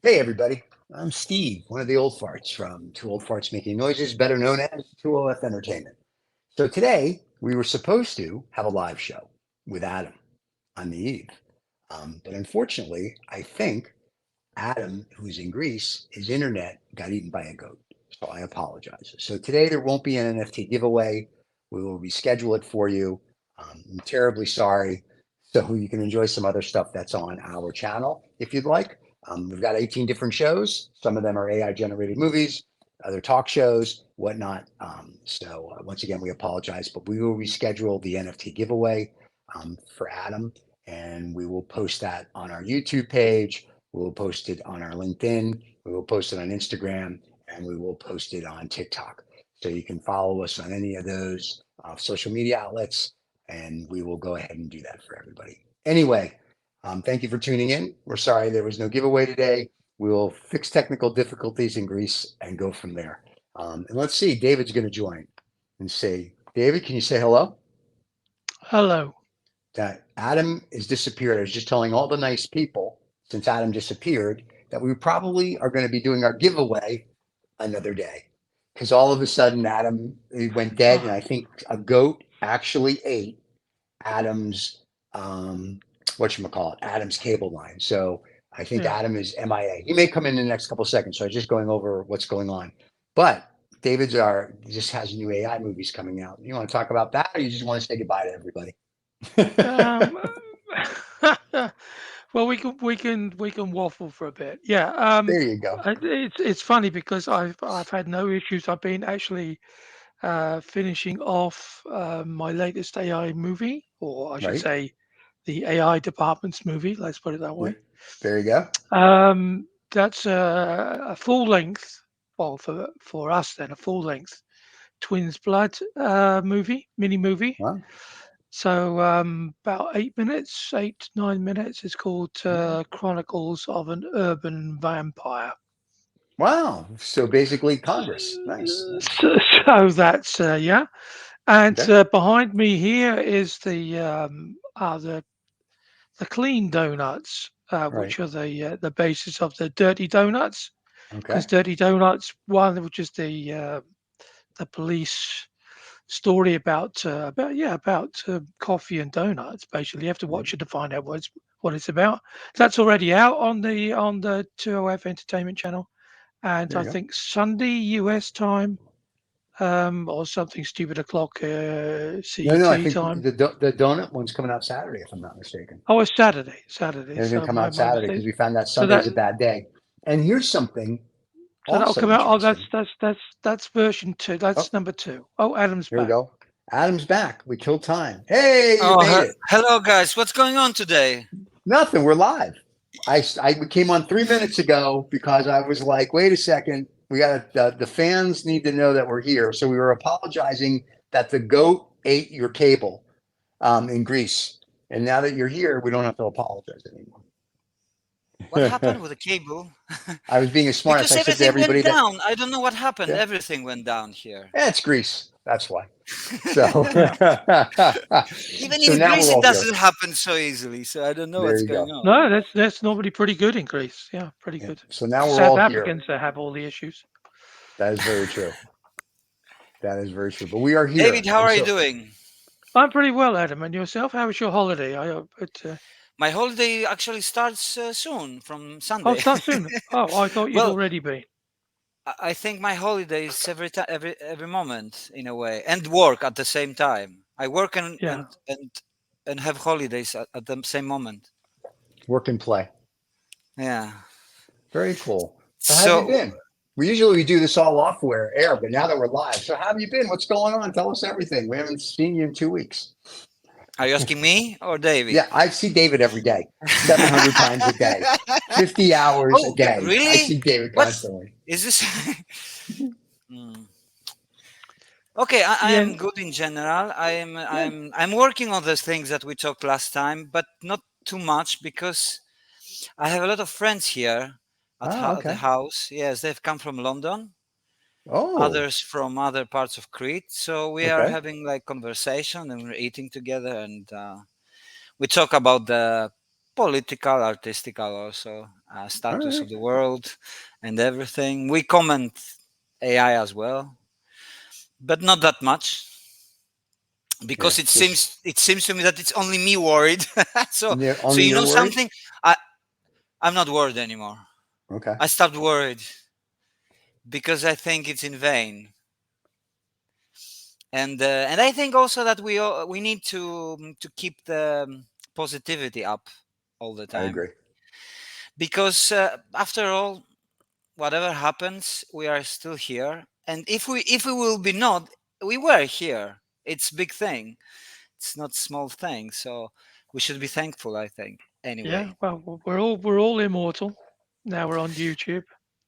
Hey, everybody. I'm Steve, one of the old farts from Two Old Farts Making Noises, better known as 2OF Entertainment. So today, we were supposed to have a live show with Adam on the eve. But unfortunately, I think Adam, who's in Greece, his internet got eaten by a goat. So I apologize. So today, there won't be an NFT giveaway. We will reschedule it for you. I'm terribly sorry. So you can enjoy some other stuff that's on our channel if you'd like. We've got 18 different shows. Some of them are AI generated movies, other talk shows, whatnot. Once again, we apologize, but we will reschedule the NFT giveaway for Adam, and we will post that on our YouTube page. We will post it on our LinkedIn. We will post it on Instagram, and we will post it on TikTok. So you can follow us on any of those social media outlets, and we will go ahead and do that for everybody. Anyway, thank you for tuning in. We're sorry there was no giveaway today. We will fix technical difficulties in Greece and go from there. And let's see, David's going to join and say, David, can you say hello? Hello. Adam is disappeared. I was just telling all the nice people, since Adam disappeared, that we probably are going to be doing our giveaway another day. Because all of a sudden, Adam went dead, and I think a goat actually ate Adam's Adam's cable line. So I think Adam is MIA. He may come in the next couple of seconds. So I'm just going over what's going on. But David's just has new AI movies coming out. You want to talk about that, or you just want to say goodbye to everybody? Well, we can waffle for a bit. Yeah. There you go. It's funny because I've had no issues. I've been actually finishing off my latest AI movie, or I should Right. say, the AI department's movie. Let's put it that Yeah. way. There you go. That's a full length. Well, for us then, a full length Twins Blood mini movie. Wow. So about 8 minutes, 8 to 9 minutes. It's called Chronicles of an Urban Vampire. Wow. So basically, Congress. Nice. So that's yeah. And Okay. behind me here is the clean donuts, Right. which are the basis of the dirty donuts. Because Okay. dirty donuts, one which is the police story about coffee and donuts. Basically, you have to Right. watch it to find out what it's about. That's already out on the 2OF Entertainment channel, and There I you go. think Sunday US time, or something stupid o'clock No, I CET think time. the donut one's coming out Saturday, if I'm not mistaken. Oh, it's Saturday. Saturday. They're going to So come my out my Saturday mistake. because we found that So that Sunday's a bad day. And here's something so that'll also come out. Oh, interesting. that's version 2. Oh, That's number 2. Oh, Adam's here we back. go. Adam's back. We killed time. Hey, you Oh, made it. hello guys. What's going on today? Nothing. We're live. We came on 3 minutes ago because I was like, wait a second. We got the fans need to know that we're here. So we were apologizing that the goat ate your cable in Greece. And now that you're here, we don't have to apologize anymore. What happened with the cable? I was being as smart as Because I said to everything everybody went that, down. I don't know what happened. yeah, Everything went down here. it's Greece. That's why. So, Yeah. Even so in now Greece, we're it all here. doesn't happen so easily. So I don't know There what's you going go. on. No, that's normally pretty good in Greece. Yeah, pretty Yeah. good. So now we're South all here. Africans that have all the issues. That is very true. That is very true. But we are David, here. how And are you so, doing? I'm pretty well, Adam. And yourself? How was your holiday? I hope My holiday actually starts soon from oh, Sunday. start soon. Oh, I thought you'd Well, already been. I think my holiday is every time, every moment in a way, and work at the same time. I work Yeah. and have holidays at the same moment. work and play. Yeah. Very cool. So how have you So been? We usually do this all off air, but now that we're live, so how have you been? What's going on? Tell us everything. We haven't seen you in 2 weeks. are you asking me or David? Yeah, I see David every day, 700 times a day, 50 hours a Oh, day. I really? see David What's constantly. is this? Hmm. Okay, I Yeah. am good in general. Good. I'm working on those things that we talked last time, but not too much because I have a lot of friends here Oh, at the okay. house. Yes, they've come from London, Oh, others from other parts of Crete. So we are okay. having like conversation and we're eating together, and we talk about the political, artistical also. All status right. of the world and everything. We comment AI as well, but not that much, Yeah. because it Just seems to me that it's only me worried. so so only you you're know worried. something, I'm not worried anymore. Okay. I stopped worried because I think it's in vain. And I think also that we need to keep the positivity up all the I time, agree. because after all, whatever happens, we are still here. And if we will be not, we were here. It's big thing. It's not small thing. So we should be thankful, I think. Yeah, Anyway, well, we're all immortal. Now we're on YouTube.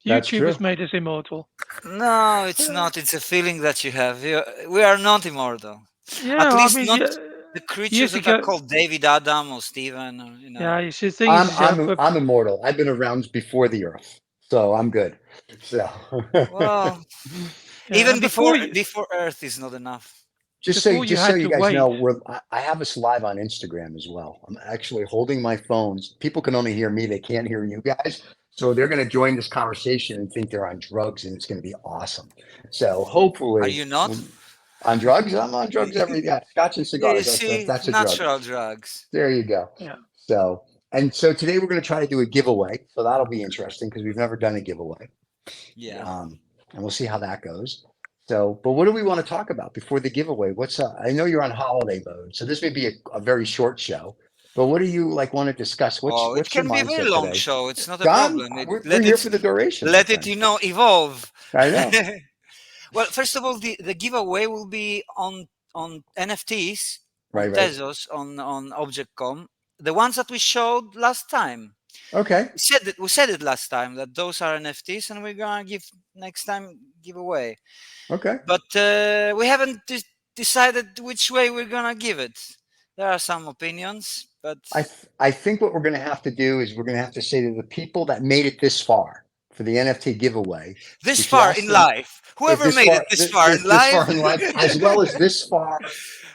That's YouTube has true. made us immortal. no, it's not. It's a feeling that you have. We are not immortal. At Yeah, I least mean, not yeah, the creatures years that are ago. called David, Adam, or Stephen. Or, Yeah, you see, the thing is, I'm immortal. I've been around before the Earth, so I'm good. So well, yeah, even and before Earth is not enough. before you just so had you to guys know, wait. I have us live on Instagram as well. I'm actually holding my phones. People can only hear me; they can't hear you guys. So they're going to join this conversation and think they're on drugs, and it's going to be awesome. So Are hopefully, you not? on drugs, I'm on drugs every yeah, scotch and Yeah, you cigars. see, That's a drug. natural drugs. There you go. Yeah, So so today we're going to try to do a giveaway. So that'll be interesting because we've never done a giveaway. Yeah. And we'll see how that goes. So, but what do we want to talk about before the giveaway? I know you're on holiday mode, so this may be a very short show, but what do you like want to discuss? Oh, it What's your can be a very mindset long today? show. It's not a Don, problem. It, we're here for the duration, my let it, friend. evolve. I know. Well, first of all, the giveaway will be on NFTs, on Right, right. Tezos, on Object.com, the ones that we showed last time. Okay. We said it last time that those are NFTs, and we're gonna give next time giveaway. Okay. But we haven't decided which way we're gonna give it. There are some opinions, but I think what we're going to have to do is we're going to have to say to the people that made it this far for the NFT giveaway, we this should far ask in them life, whoever made it this far in this life, far in life, as well as this far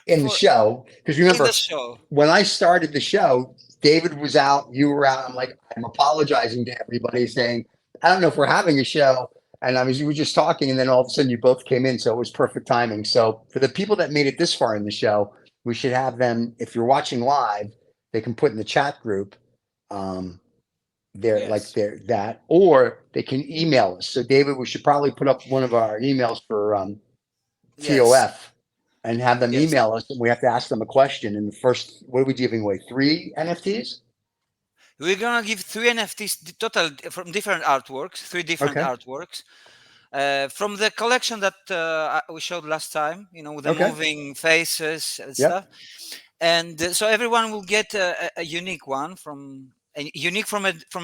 in the for show. Because in the remember, show. when I started the show, David was out, you were out. I'm like, I'm apologizing to everybody, saying, I don't know if we're having a show. And we were just talking, and then all of a sudden you both came in, so it was perfect timing. So for the people that made it this far in the show, we should have them. If you're watching live, they can put in the chat group. Yes. That, or they can email us. So David, we should probably put up one of our emails for Yes. TOF and have them Yes. email us, and we have to ask them a question. And the first, what are we giving away? 3 NFTs? We're gonna give 3 NFTs total from different artworks, 3 different Okay. artworks. From the collection that we showed last time, with the Okay. moving faces and stuff. Yep. And so everyone will get a unique one from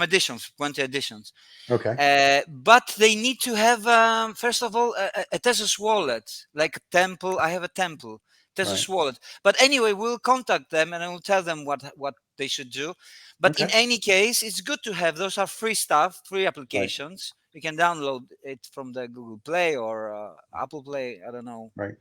editions, 20 editions. Okay. But they need to have, first of all, a Tezos wallet, like a temple. I have a temple, Right. Tezos wallet. But anyway, we'll contact them and I will tell them what they should do. But in Okay. any case, it's good to have. Those are free stuff, free Right. applications. You can download it from the Google Play or Apple Play. I don't know. Right.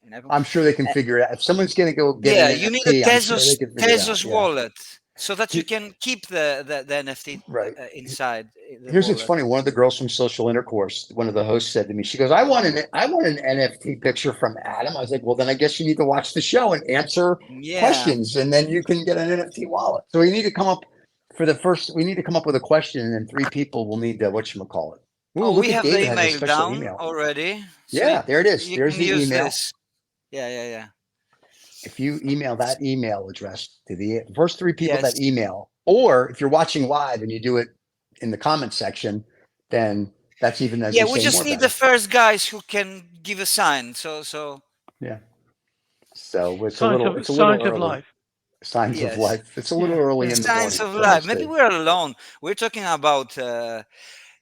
In Apple. I'm sure they can Uh, figure it out. If someone's going to go get an yeah, you need a NFT, I'm sure they Tezos can figure it out. Tezos Yeah. wallet so that you can keep the NFT Right. inside the Here's what's wallet. funny. One of the girls from Social Intercourse, one of the hosts said to me, she goes, I want an NFT picture from Adam. I was like, well, then I guess you need to watch the show and answer Yeah. questions, and then you can get an NFT wallet. So we need to come up with a question, and then 3 people will need to, whatchamacallit. Ooh, Oh, look we at have the David has a email special down email. already, so Yeah, there it is. you There's can the use email. this. Yeah. If you email that email address to the first 3 people Yes. that email, or if you're watching live and you do it in the comment section, then that's even, as Yeah, they we say, just more need the better. first guys who can give a sign. So Yeah. So it's Signs a little of early. life. Signs of yes, life. It's a little Yeah, early yeah. in the signs morning of for me, life. Maybe Steve. we're alone. We're talking about.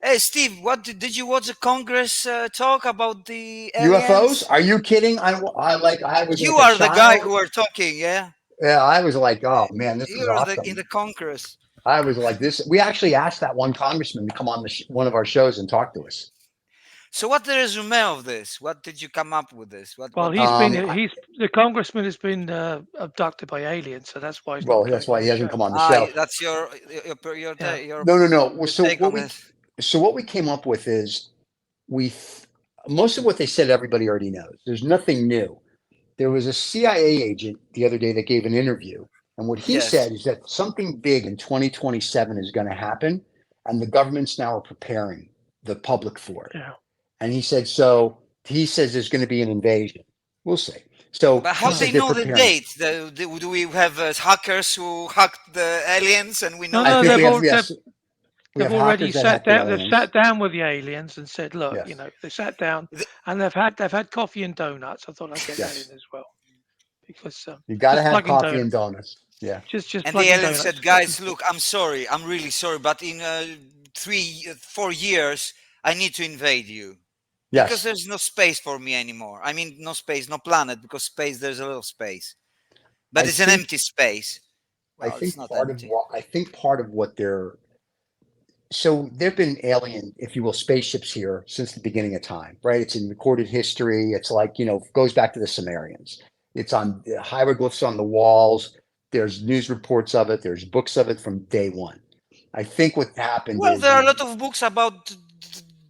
Hey, Steve, what did you watch the Congress talk about the UFOs? aliens? Are you kidding? I was You like a are the guy child. who are talking, yeah. Yeah, I was like, oh man, this is You're in awesome. the Congress. I was like this. We actually asked that one congressman to come on one of our shows and talk to us. So what the resume of this? What did you come up with this? Well, What did you get? he's the congressman has been abducted by aliens, so that's why he's Well, not that's coming why on he the hasn't show. come on the show. That's your Yeah. No. Well, your take on this. so what we came up with is most of what they said everybody already knows. There's nothing new. There was a CIA agent the other day that gave an interview, and what he Yes. said is that something big in 2027 is going to happen, and the governments now are preparing the public for it. Yeah. And he said, so he says there's going to be an invasion. We'll see. So But he how said they they're know the preparing. date? Do we have hackers who hacked the aliens and we know I No, the think we date? have, yes, we they've have already hackers that sat hack the down. They've aliens. sat down with the aliens and said, "Look, Yes. they sat down The- and they've had coffee and donuts." I thought I'd get that Yes. in as well because You got to just have plugging coffee and donuts, donuts. Yeah. just And the plugging alien donuts. said, "Guys, look, I'm sorry. I'm really sorry, but in 4 years, I need to invade you because Yes. there's no space for me anymore. I mean, no space, no planet, because space there's a little space, but I it's an think empty space. I Well, it's think not part of empty. what they're so there've been alien, if you will, spaceships here since the beginning of time, right? It's in recorded history. It's like, goes back to the Sumerians. It's on hieroglyphs on the walls. There's news reports of it. There's books of it from day one. I think what happened Well, is, there are a lot of books about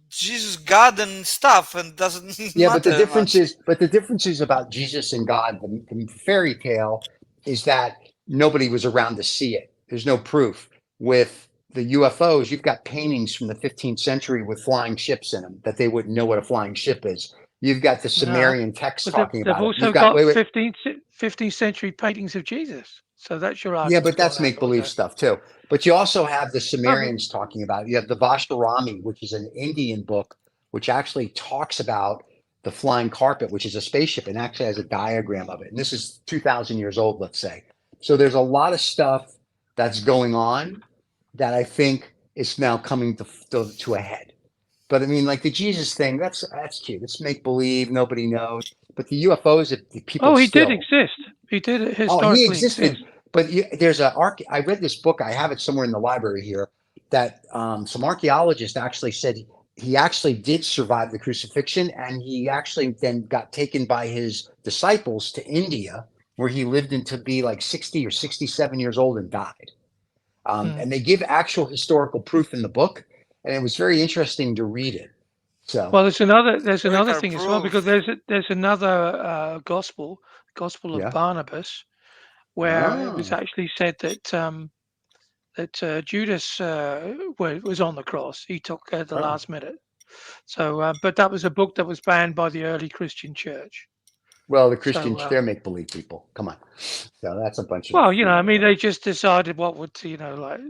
Jesus, God, and stuff, and doesn't yeah, but matter much. the difference is about Jesus and God. The fairy tale is that nobody was around to see it. There's no proof. With the UFOs, you've got paintings from the 15th century with flying ships in them that they wouldn't know what a flying ship is. You've got the No, Sumerian text but talking they've about it. also You've got got wait. 15th century paintings of Jesus. So that's your Yeah, argument but gone that's out make the believe window. stuff too. But you also have the Oh, but Sumerians talking about it. You have the Vashtarami, which is an Indian book, which actually talks about the flying carpet, which is a spaceship, and actually has a diagram of it. And this is 2,000 years old, let's say. So there's a lot of stuff that's going on that I think is now coming to a head. But I mean, like the Jesus thing, that's cute. It's make believe. Nobody knows. But the UFOs, the people he did still. exist. He did Oh, he historically existed, exist. but there's a I read this book. I have it somewhere in the library here. That some archaeologists actually said he actually did survive the crucifixion, and he actually then got taken by his disciples to India, where he lived until be like 60 or 67 years old and died. Mm. And they give actual historical proof in the book, and it was very interesting to read it. So, Well, there's another Historical thing as well because proof. there's another gospel of yeah. Barnabas, where it was Oh, actually said that Judas was on the cross. He took the oh. last minute. So, but that was a book that was banned by the early Christian church. Well, the So, Christians, they're make believe people. Come on. So that's a bunch of, well, I mean, they just decided what would, like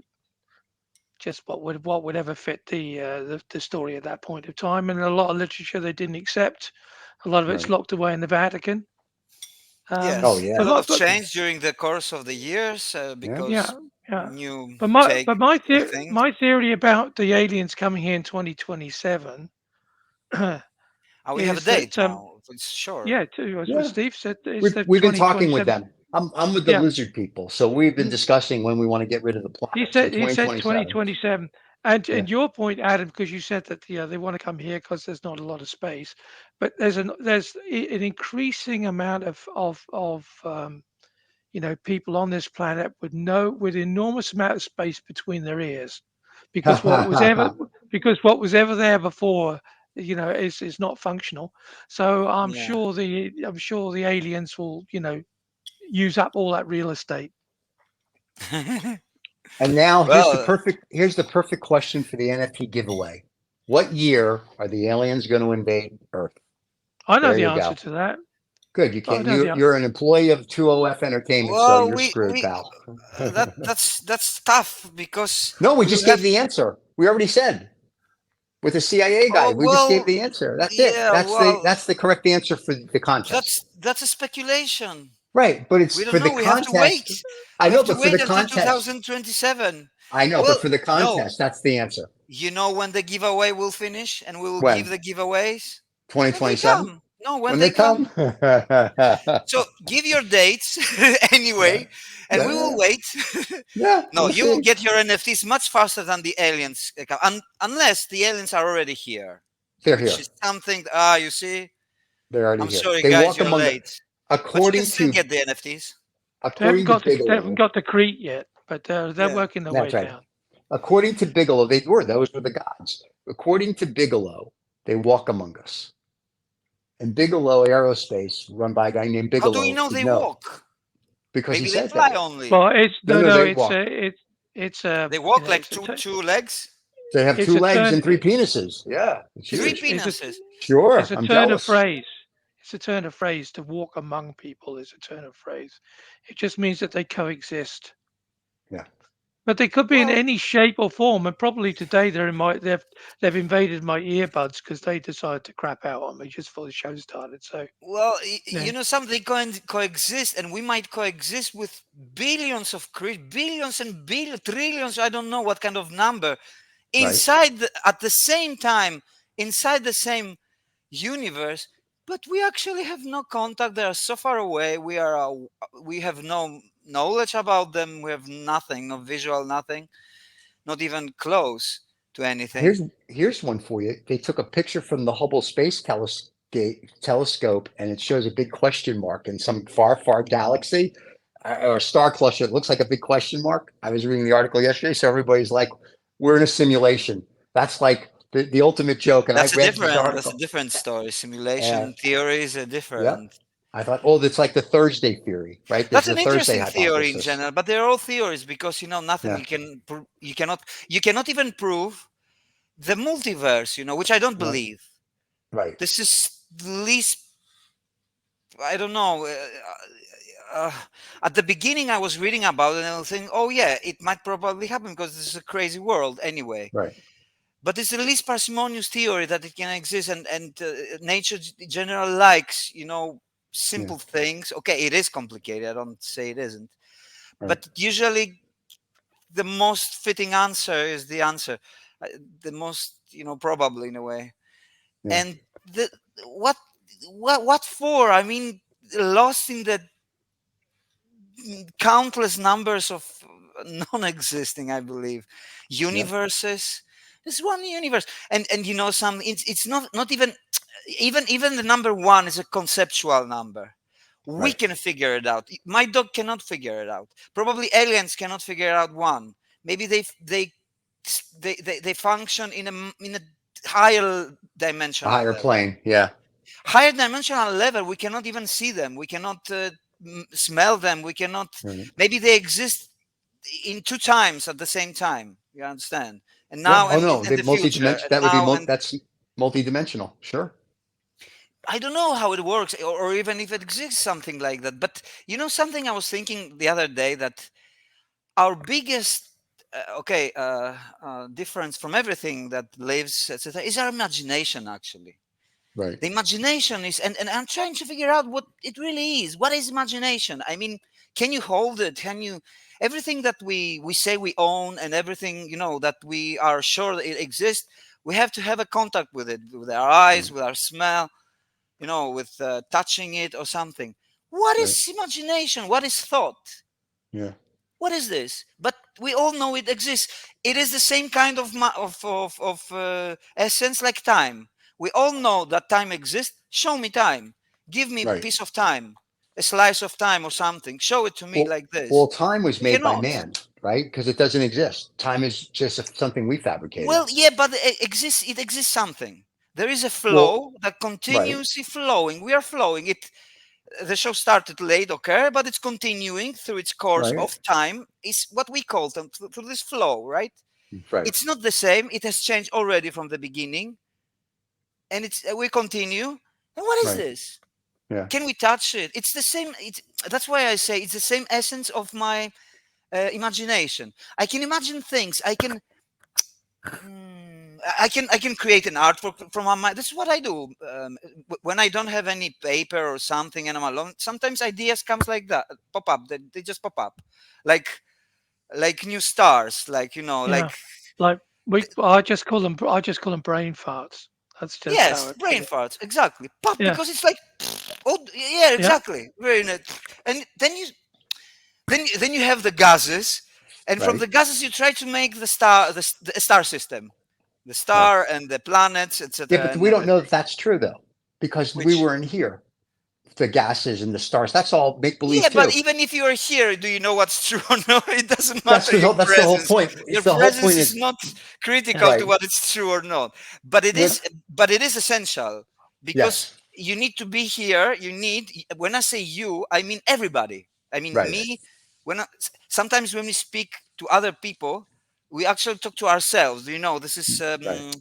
just what would ever fit the story at that point of time, and a lot of literature they didn't accept. A lot of it's right. locked away in the Vatican. Oh, Yes, a yeah. lot of But change during the course of the years Yeah. yeah, because yeah. new But take new things. my theory about the aliens coming here in 2027 We have a is date that now. It's sure. too, as what Yeah. Steve said, is We've, that we've been talking with 2027. them. I'm with the Yeah, lizard people. So we've been mm, discussing when we want to get rid of the planet. So he said 2027. 2027, Yeah. and your point, Adam, because you said that they want to come here because there's not a lot of space, but there's an increasing amount of people on this planet with enormous amount of space between their ears, because what was ever there before, is not functional. So Yeah. I'm sure the aliens will, use up all that real estate. And now Well, here's the perfect question for the NFT giveaway. What year are the aliens going to invade Earth? I know There the you answer go. to that. Good. You I can't, know the you're an employee of 2OF Entertainment, so well, you're screwed, we pal. that's tough because No, we we just will have gave the answer. We already said with the CIA guy. oh We just gave well, the answer. That's it. yeah, well, That's the correct answer for the contest. that's a speculation. Right, but it's We don't for the know. We have to wait. contest. I We know, have to but for wait the until contest, 2027. I know, but Well, for the no, contest, that's the answer. you know when the giveaway will finish and we will give When? the giveaways when they 2027? come. No, when When they they come. come? Yeah. So give your dates anyway, and we will Yeah. wait. Yeah. No, We'll you will see. get your NFTs much faster than the aliens, unless the aliens are already here. They're which here. is something. You see, They're already I'm here. sorry, They guys, walk you're among, late, but you can according still to get the NFTs. according to They haven't Bigelow. got the Crete yet, but they're Yeah. working their way That's right. down. According to Bigelow, those were the gods. According to Bigelow, they walk among us. And Bigelow Aerospace, run by a guy named How do we Bigelow, know said they no walk? because he Maybe they said fly that. only. Well, it's No, no, no, no. they walk. It's They walk like it's a two legs, They have it's two a legs turn. and three penises. Yeah, it's three huge. penises. It's Sure, a I'm turn of jealous. phrase. It's a turn of phrase to walk among people. Is a turn of phrase. It just means that they coexist. Yeah. But they could be in Well, any shape or form, and probably today they've invaded my earbuds because they decided to crap out on me just before the show started. So you yeah, know, something coexist, and we might coexist with billions of billions and billions, trillions. I don't know what kind of number Right. at the same time inside the same universe. But we actually have no contact. They are so far away. We have no knowledge about them. We have nothing, no visual, nothing, not even close to anything. Here's one for you. They took a picture from the Hubble Space Telescope, and it shows a big question mark in some far, far galaxy or star cluster. It looks like a big question mark. I was reading the article yesterday, so everybody's like, "We're in a simulation." That's like the ultimate joke. And I read this That's a article, different story. and Simulation theories are yep, different. I thought, "Oh, that's like the Thursday theory, right? There's That's the an Thursday interesting theory in hypothesis." general, but they're all theories because, you know, nothing Yeah, you cannot even prove the multiverse, you know, which I don't right, believe. right, This is the least, I don't know. Uh, at the beginning, I was reading about it and I was thinking, oh yeah, it might probably happen because this is a crazy world anyway. right. But it's the least parsimonious theory that it can exist, and nature general likes, you know, Yeah, simple things. Okay, it is complicated. I don't say it isn't, right. but usually the most fitting answer is the answer, uh, the most, you know, probably in a way. Yeah, And the what what for? I mean, lost in the countless numbers of non-existing, I believe, yeah, universes. There's one universe, and you know, some it's not even even the number one is a conceptual number. We right. can figure it out. My dog cannot figure it out. Probably aliens cannot figure out one. Maybe they function in a higher A dimensional higher level. plane. Yeah, Higher dimensional level, we cannot even see them. We cannot smell them. We cannot. right. Maybe they exist in two times at the same time. You understand? And Yeah. now Oh and no, in the the future, multi-dimension. and That would be now and that's multi-dimensional. Sure. I don't know how it works, or even if it exists something like that. But you know, something I was thinking the other day, that our biggest difference from everything that lives, etc., is our imagination. Actually, Right. the imagination is, and I'm trying to figure out what it really is. What is imagination? I mean, can you hold it? Can you, everything that we say we own, and everything, you know, that we are sure that it exists, we have to have a contact with it, with our eyes, Right. with our smell, you know, with touching it or something. What Right. is imagination? What is thought? Yeah. What is this? But we all know it exists. It is the same kind of essence like time. We all know that time exists. Show me time. Give me a Right. piece of time, a slice of time or something. Show it to me Well, like this. time was You made by cannot. man, right? Because it doesn't exist. Time is just something we fabricated. Well, yeah, but it exists. It exists something. There is a Well, flow that right. continuously flowing. We are flowing. The show started late, okay, but it's continuing through its course Right. of time. Is what we call them through this flow, right? Right. It's not the same. It has changed already from the beginning, and it's we continue. And what is Right. this? Yeah. Can we touch it? It's the same. That's why I say it's the same essence of my imagination. I can imagine things. I can create an artwork from my mind. This is what I do when I don't have any paper or something and I'm alone. Sometimes ideas comes like that, pop up. They just pop up, like new stars, like, you know, like yeah, like I just call them brain farts. That's just how yes, I put brain it. farts, exactly. Pop, Yeah, because it's like, oh yeah, yeah, exactly. Very nice. And then you have the gases, and from Right. the gases you try to make the star system. the star and the planets, Yeah, etc., but and we don't know everything. that that's true though, because we Which, were in here. The gases and the stars. That's all make believe yeah, but too. even if you are here, do you know what's true or not? It doesn't That's matter. Your that's the whole presence, point. your It's the whole presence point is is not critical to right. what it's true or not. But it We're, is. But it is essential because yes, you need to be here. You need. When I say you, I mean everybody. I mean right, me. Sometimes when we speak to other people, we actually talk to ourselves. Do you know this is? right,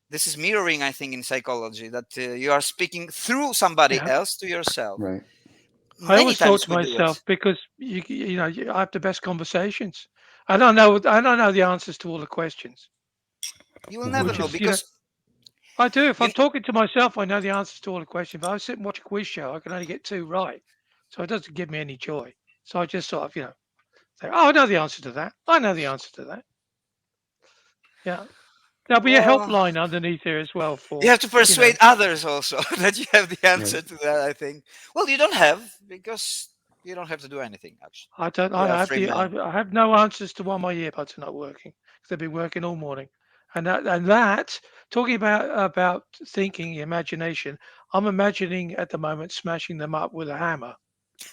This is mirroring, I think, in psychology, that you are speaking through somebody Yeah. else to yourself. right. I Many always thought times to we do it. myself, because I have the best conversations. I don't know the answers to all the questions, You will never Mhm. which know is, because I do. If you I'm talking to myself, I know the answers to all the questions. But I sit and watch a quiz show, I can only get two right. So it doesn't give me any joy. So I just sort of, say, oh, I know the answer to that. I know the answer to that. Yeah. There'll be a well, helpline underneath here as well you for, have to you know, persuade others also that you have the Right. answer to that. I think. Well, you don't have because you don't have to do anything. Actually, I don't, you I are a have free the, man. I have no answers to why my earbuds are not working, because they've been working all morning. And that, talking about thinking, imagination, I'm imagining at the moment smashing them up with a hammer,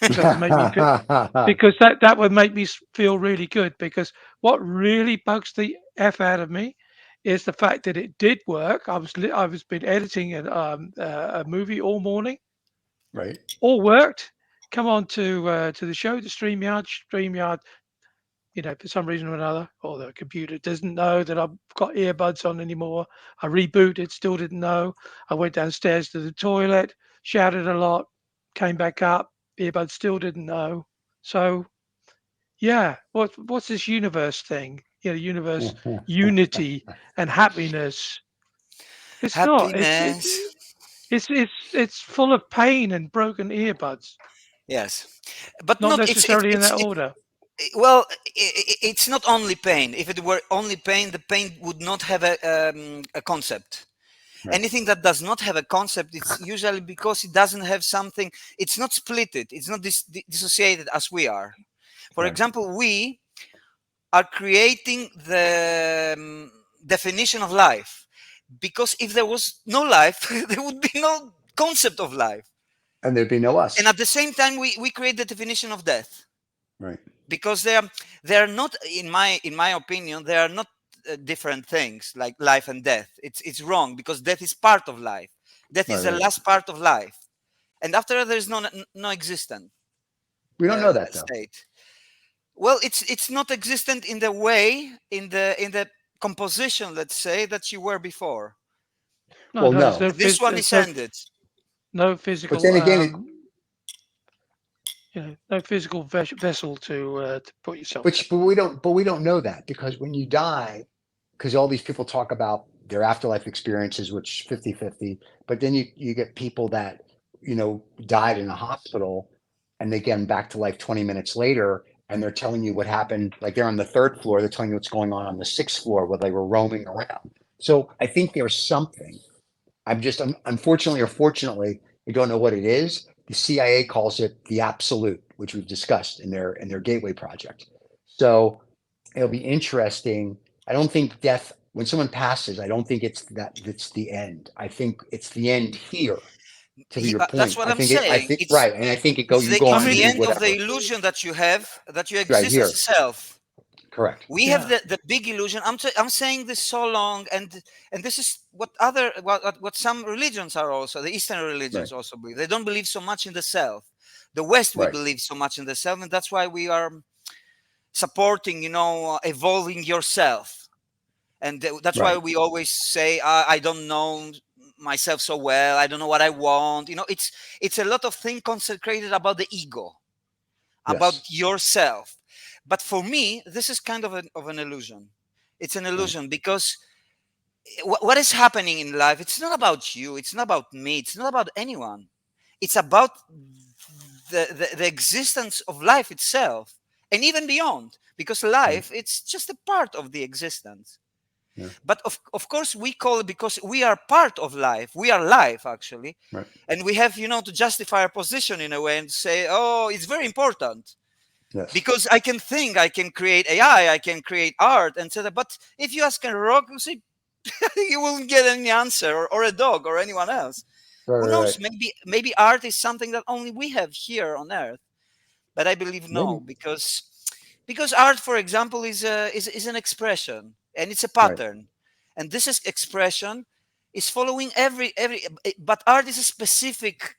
because that would make me feel, because that would make me feel really good. Because what really bugs the f out of me is the fact that it did work. I was been editing a movie all morning, right. all worked. Come on to the show, the StreamYard. For some reason or another, or the computer doesn't know that I've got earbuds on anymore. I rebooted, still didn't know. I went downstairs to the toilet, shouted a lot, came back up, earbuds still didn't know. So yeah, what's this universe thing? Universe unity and happiness. It's not. Happiness. It's full of pain and broken earbuds. Yes, but Not not. necessarily in that order. Well, it's not only pain. If it were only pain, the pain would not have a concept. Right. Anything that does not have a concept, it's usually because it doesn't have something. It's not splitted. It's not dissociated as we are. For Right. example, we are creating the definition of life, because if there was no life, there would be no concept of life. And there'd be no And us. at the same time, we create the definition of death, Right. because they are not, in my opinion, they are not different things like life and death. It's wrong, because death is part of life. Death Right. is the Right. last part of life, and after that, there's no existent We don't know that though. state. Well, it's not existent in the way, in the composition, let's say, that you were before. No, Well, no, there's no. no This one is ended. no But physical then again, no physical vessel to put yourself in. but we don't know that because when you die, because all these people talk about their afterlife experiences, which 50-50, but then you get people that, died in a hospital and they get back to life 20 minutes later and they're telling you what happened. Like they're on the third floor, they're telling you what's going on the sixth floor where they were roaming around. So I think there's something. I'm just, unfortunately or fortunately, we don't know what it is. The CIA calls it the absolute, which we've discussed in their Gateway project. So it'll be interesting. I don't think death, when someone passes, I don't think it's the end. I think it's the end here. To your That's point, what I I'm think it. I saying. think It's right, and I think it go. it's You the go I it's on to the mean, do end of the whatever. illusion that you have, that you Right exist as a here, self. correct. We have yeah, the big illusion. I'm saying this so long, and this is what some religions are also. The Eastern Right, religions also believe. They don't believe so much in the self. The West, we right, believe so much in the self, and that's why we are supporting, evolving yourself. And that's why right. we always say, I don't know myself so well. I don't know what I want. It's a lot of things consecrated about the ego, about Yes, yourself. But for me, this is kind of an illusion. It's an right, illusion, because what is happening in life, it's not about you, it's not about me, it's not about anyone. It's about the existence of life itself, and even beyond, because right, life, it's just a part of the existence. yeah, But of course, we call it, because we are part of life, we are life actually, right. and we have, to justify our position in a way and say, oh, it's very important, Yes, because I can create AI, I can create art, etc. But if you ask a rock, you say, You won't get any answer, or a dog or anyone else. Right, Who right, knows? right. Maybe art is something that only we have here on Earth. But I believe no, Maybe. because art, for example, is an expression, and it's a Right, pattern, and this is expression is following every. But art is a specific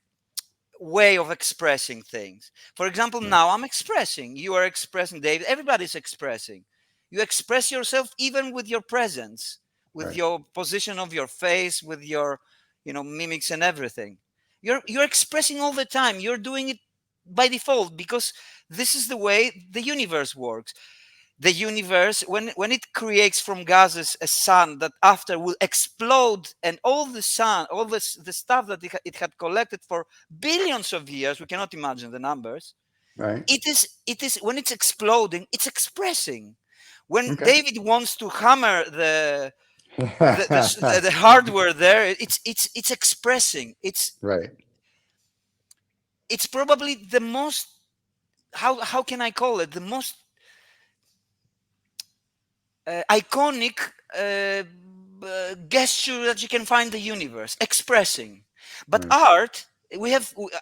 way of expressing things. For example, right, now I'm expressing, you are expressing, David, everybody's expressing. You express yourself even with your presence, with right. your position of your face, with your, mimics and everything. You're expressing all the time. You're doing it by default because this is the way the universe works. The universe, when it creates from gases a sun that after will explode, and all the sun, all the stuff that it had collected for billions of years, we cannot imagine the numbers. Right. It is when it's exploding, it's expressing. When Okay. David wants to hammer the hardware there, it's expressing. Right. It's probably the most, how can I call it, the most iconic gesture that you can find in the universe, expressing. But Right. art,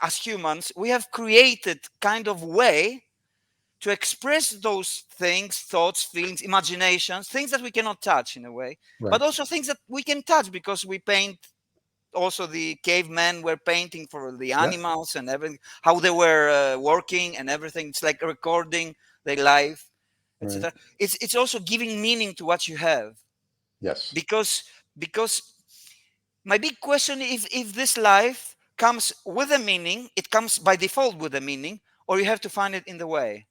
as humans, we have created kind of way to express those things, thoughts, feelings, imaginations, things that we cannot touch in a way, but Right. also things that we can touch because we paint. Also, the cavemen were painting for the Yes. animals and everything, how they were working and everything. It's like recording their life, Right. etc. It's also giving meaning to what you have, Yes. because my big question, if this life comes with a meaning, it comes by default with a meaning, or you have to find it in the way.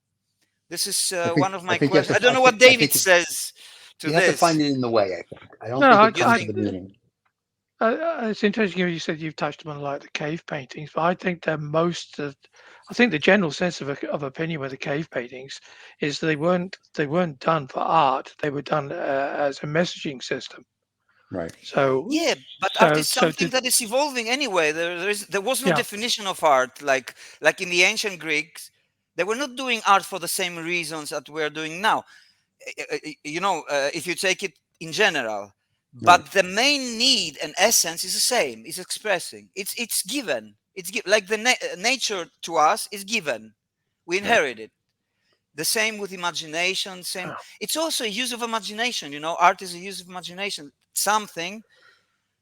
This is I one think. of I my think you have questions. I to. don't I know think. what I David think says to you have to this. find it in the way. I think. I don't No, think I, it You comes I, with think? the meaning. it's interesting you said you've touched on like the cave paintings, but I think that I think the general sense of opinion with the cave paintings is they weren't done for art. They were done as a messaging system. Right. So Yeah, but art so is so something did that is evolving anyway. There was no yeah definition of art like in the ancient Greeks. They were not doing art for the same reasons that we're doing now. If you take it in general, Right. but the main need and essence is the same. It's expressing. It's given. Like the nature to us is given. We Right. inherit it. The same with imagination. Same. It's also a use of imagination. Art is a use of imagination. Something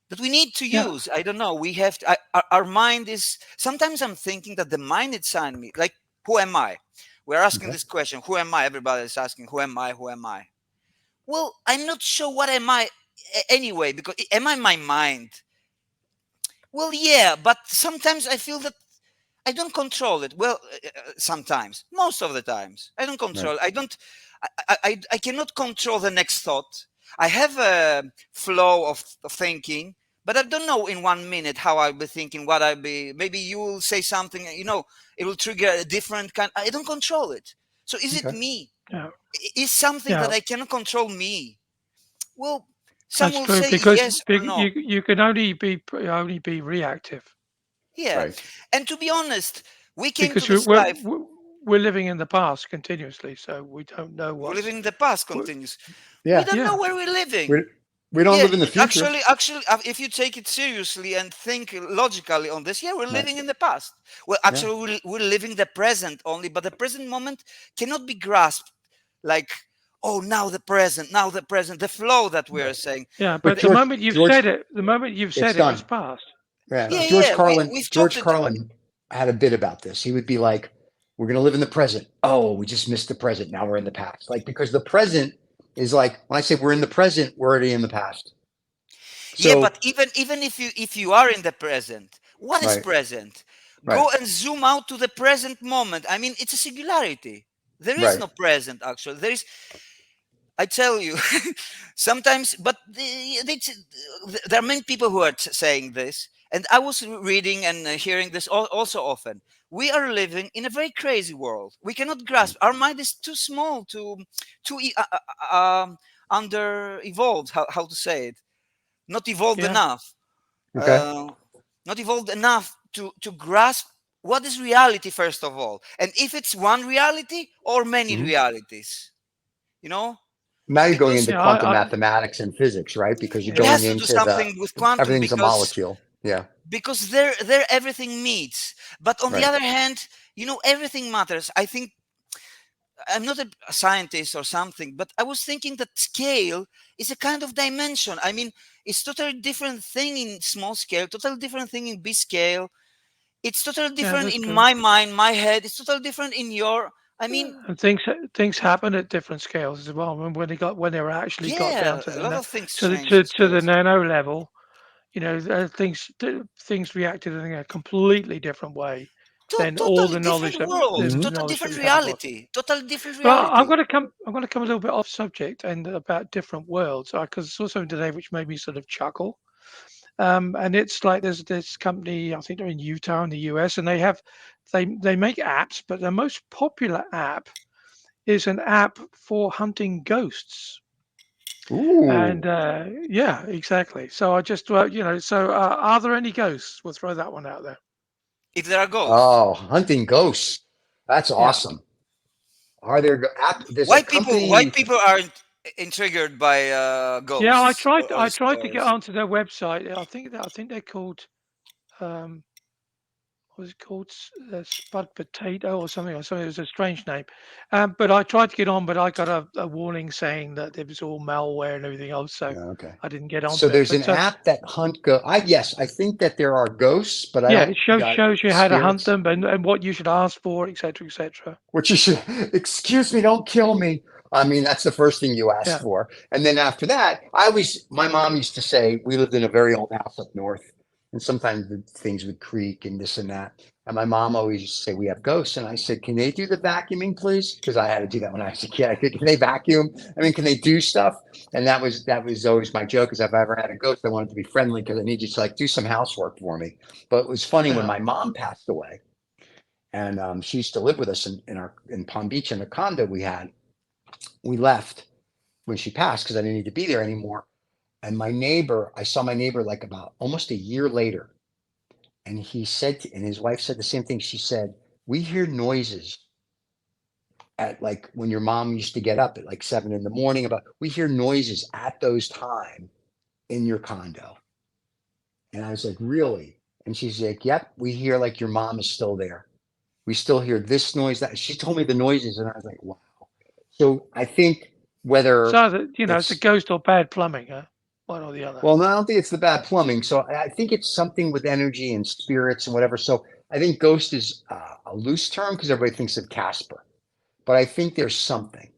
that we need to yeah use. I don't know. We have to, our mind is. Sometimes I'm thinking that the mind inside me, like, who am I? We're asking Okay. this question. Who am I? Everybody is asking, who am I? Who am I? Well, I'm not sure what am I anyway, because am I my mind? Well, yeah, but sometimes I feel that I don't control it. Well, sometimes, most of the times, I don't Right. control. I don't. I cannot control the next thought. I have a flow of thinking, but I don't know in 1 minute how I'll be thinking. What I'll be. Maybe you will say something. It will trigger a different kind. I don't control it. So is it Okay. me? yeah Is something yeah that I cannot control me? Well, some that's will true say because yes or no. you can only be reactive Yeah, Right. and to be honest, we came to because this life. we're living in the past continuously, so we don't know We live what's in the past. w- Continues. We Yeah. don't know yeah where we're We living. we don't Yeah, live in the future. actually, if you take it seriously and think logically on this, yeah, we're Right. living in the past. Well, Yeah. actually, we're living the present only, but the present moment cannot be grasped like, oh, now the present, the flow that we are Right. saying. yeah. But But the moment you've it's said it, it's done. past. Yeah. Yeah, So George yeah, Carlin. we've talked George it. Carlin had a bit about this. He would be like, "We're going to live in the present. Oh, we just missed the present. Now we're in the past." Like because the present is like when I say we're in the present, we're already in the past. Yeah, So but even if you are in the present, what is right. present? Right. Go and zoom out to the present moment. I mean, it's a singularity. There is Right. no present actually. I tell you, sometimes, but there are many people who are saying this, and I was reading and hearing this also often. We are living in a very crazy world. We cannot grasp. Our mind is too small, under evolved. How to say it? Not evolved yeah enough. Okay. Uh, Not evolved enough to grasp what is reality first of all, and if it's one reality or many Hmm. realities. You know Now you're going because into Yeah, quantum mathematics and physics, right? Because you're it yeah. going has to do into something with quantum everything's a molecule. Yeah, because there everything meets. But on the right. other hand, everything matters. I think I'm not a scientist or something, but I was thinking that scale is a kind of dimension. I mean, it's totally different thing in small scale, totally different thing in big scale. It's totally Yeah, different that's in true. my mind, my head. It's totally different in your. I mean, And things happen at different scales as well. When they were actually got down yeah, to a the lot of things to the change in to the space. nano level, things reacted in a completely different way than all Totally the different knowledge world, Hmm. the totally knowledge that different we had before. reality, totally different But reality. I'm going to come a little bit off subject and about different worlds because I saw something today which made me sort of chuckle. And it's like there's this company, I think they're in Utah in the US, and they make apps, but their most popular app is an app for hunting ghosts. And Ooh. yeah, exactly. So I just so are there any ghosts? We'll throw that one out there. If there are ghosts, Oh, hunting ghosts. That's Yeah. awesome. Are there there's a white company. people aren't intrigued by Yeah, ghosts or I tried to get stories. onto their website. I think they're called um what was it called? Spud Potato or something or something. It was a strange name. But I tried to get on, but I got a warning saying that it was all malware and everything else, so Yeah, okay. I didn't get So onto it. there's an But app that hunt go. Yes, I think that there are ghosts, but I yeah, don't it got shows you how to hunt spirits. them and what you should ask for, etc., etc. Which you should, excuse me, don't kill me. I mean, that's the first thing you ask Yeah. for. And then after that, my mom used to say, we lived in a very old house up north, and sometimes the things would creak and this and that. And my mom always used to say, we have ghosts. And I said, can they do the vacuuming, please? Because I had to do that when I was a kid. I said, can they vacuum? I mean, can they do stuff? And that was always my joke, is if I ever had a ghost, I wanted to be friendly because I need you to like do some housework for me. But it was funny when Yeah. my mom passed away and she used to live with us in Palm Beach in a condo we had. We left when she passed because I didn't need to be there anymore. And I saw my neighbor like about almost a year later, and and his wife said the same thing. She said, "We hear noises at like when your mom used to get up at like 7 in the morning. We hear noises at those time in your condo." And I was like, "Really?" And she's like, "Yep, we hear like your mom is still there. We still hear this noise." That she told me the noises, and I was like, "Wow." So I think whether So that it's a it's ghost or bad plumbing, huh? One or the other. well, no, I don't think it's the bad plumbing. So I think it's something with energy and spirits and whatever. So I think ghost is a loose term because everybody thinks of Casper, but I think there's something.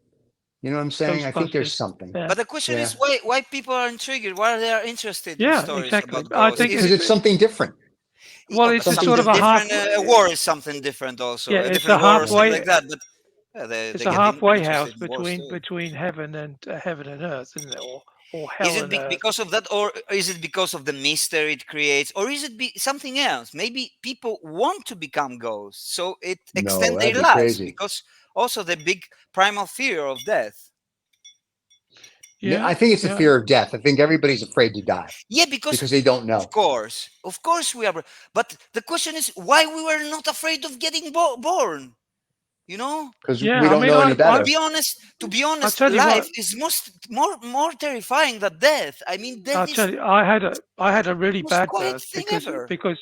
You know what I'm saying? I think there's Ghostbusters. something. Yeah. But the question is Yeah, why people are intrigued, why they are interested in Yeah, stories exactly. about I ghosts. think Is because it it's something different. well, but it's a Something sort of something a different. half. different? A war is something different also. Yeah, A it's a different war or something halfway. like that. But It's they a get halfway house interested in wars too. between heaven and earth, isn't it? Or Is hell it and earth. because of that, or is it because of the mystery it creates, or is it something else? Maybe people want to become ghosts, so it No, extend that'd their be lives crazy. because also the big primal fear of death. I Yeah, think it's the yeah. fear of death. I think everybody's afraid to die Yeah, because because they don't know. of course we are. But the question is why we were not afraid of getting born. You know, Because we Yeah, I don't mean, know any to I better. be honest, I tell you life what, is more terrifying than death. I mean, death I is tell you, I had a really the most bad quiet birth thing ever. because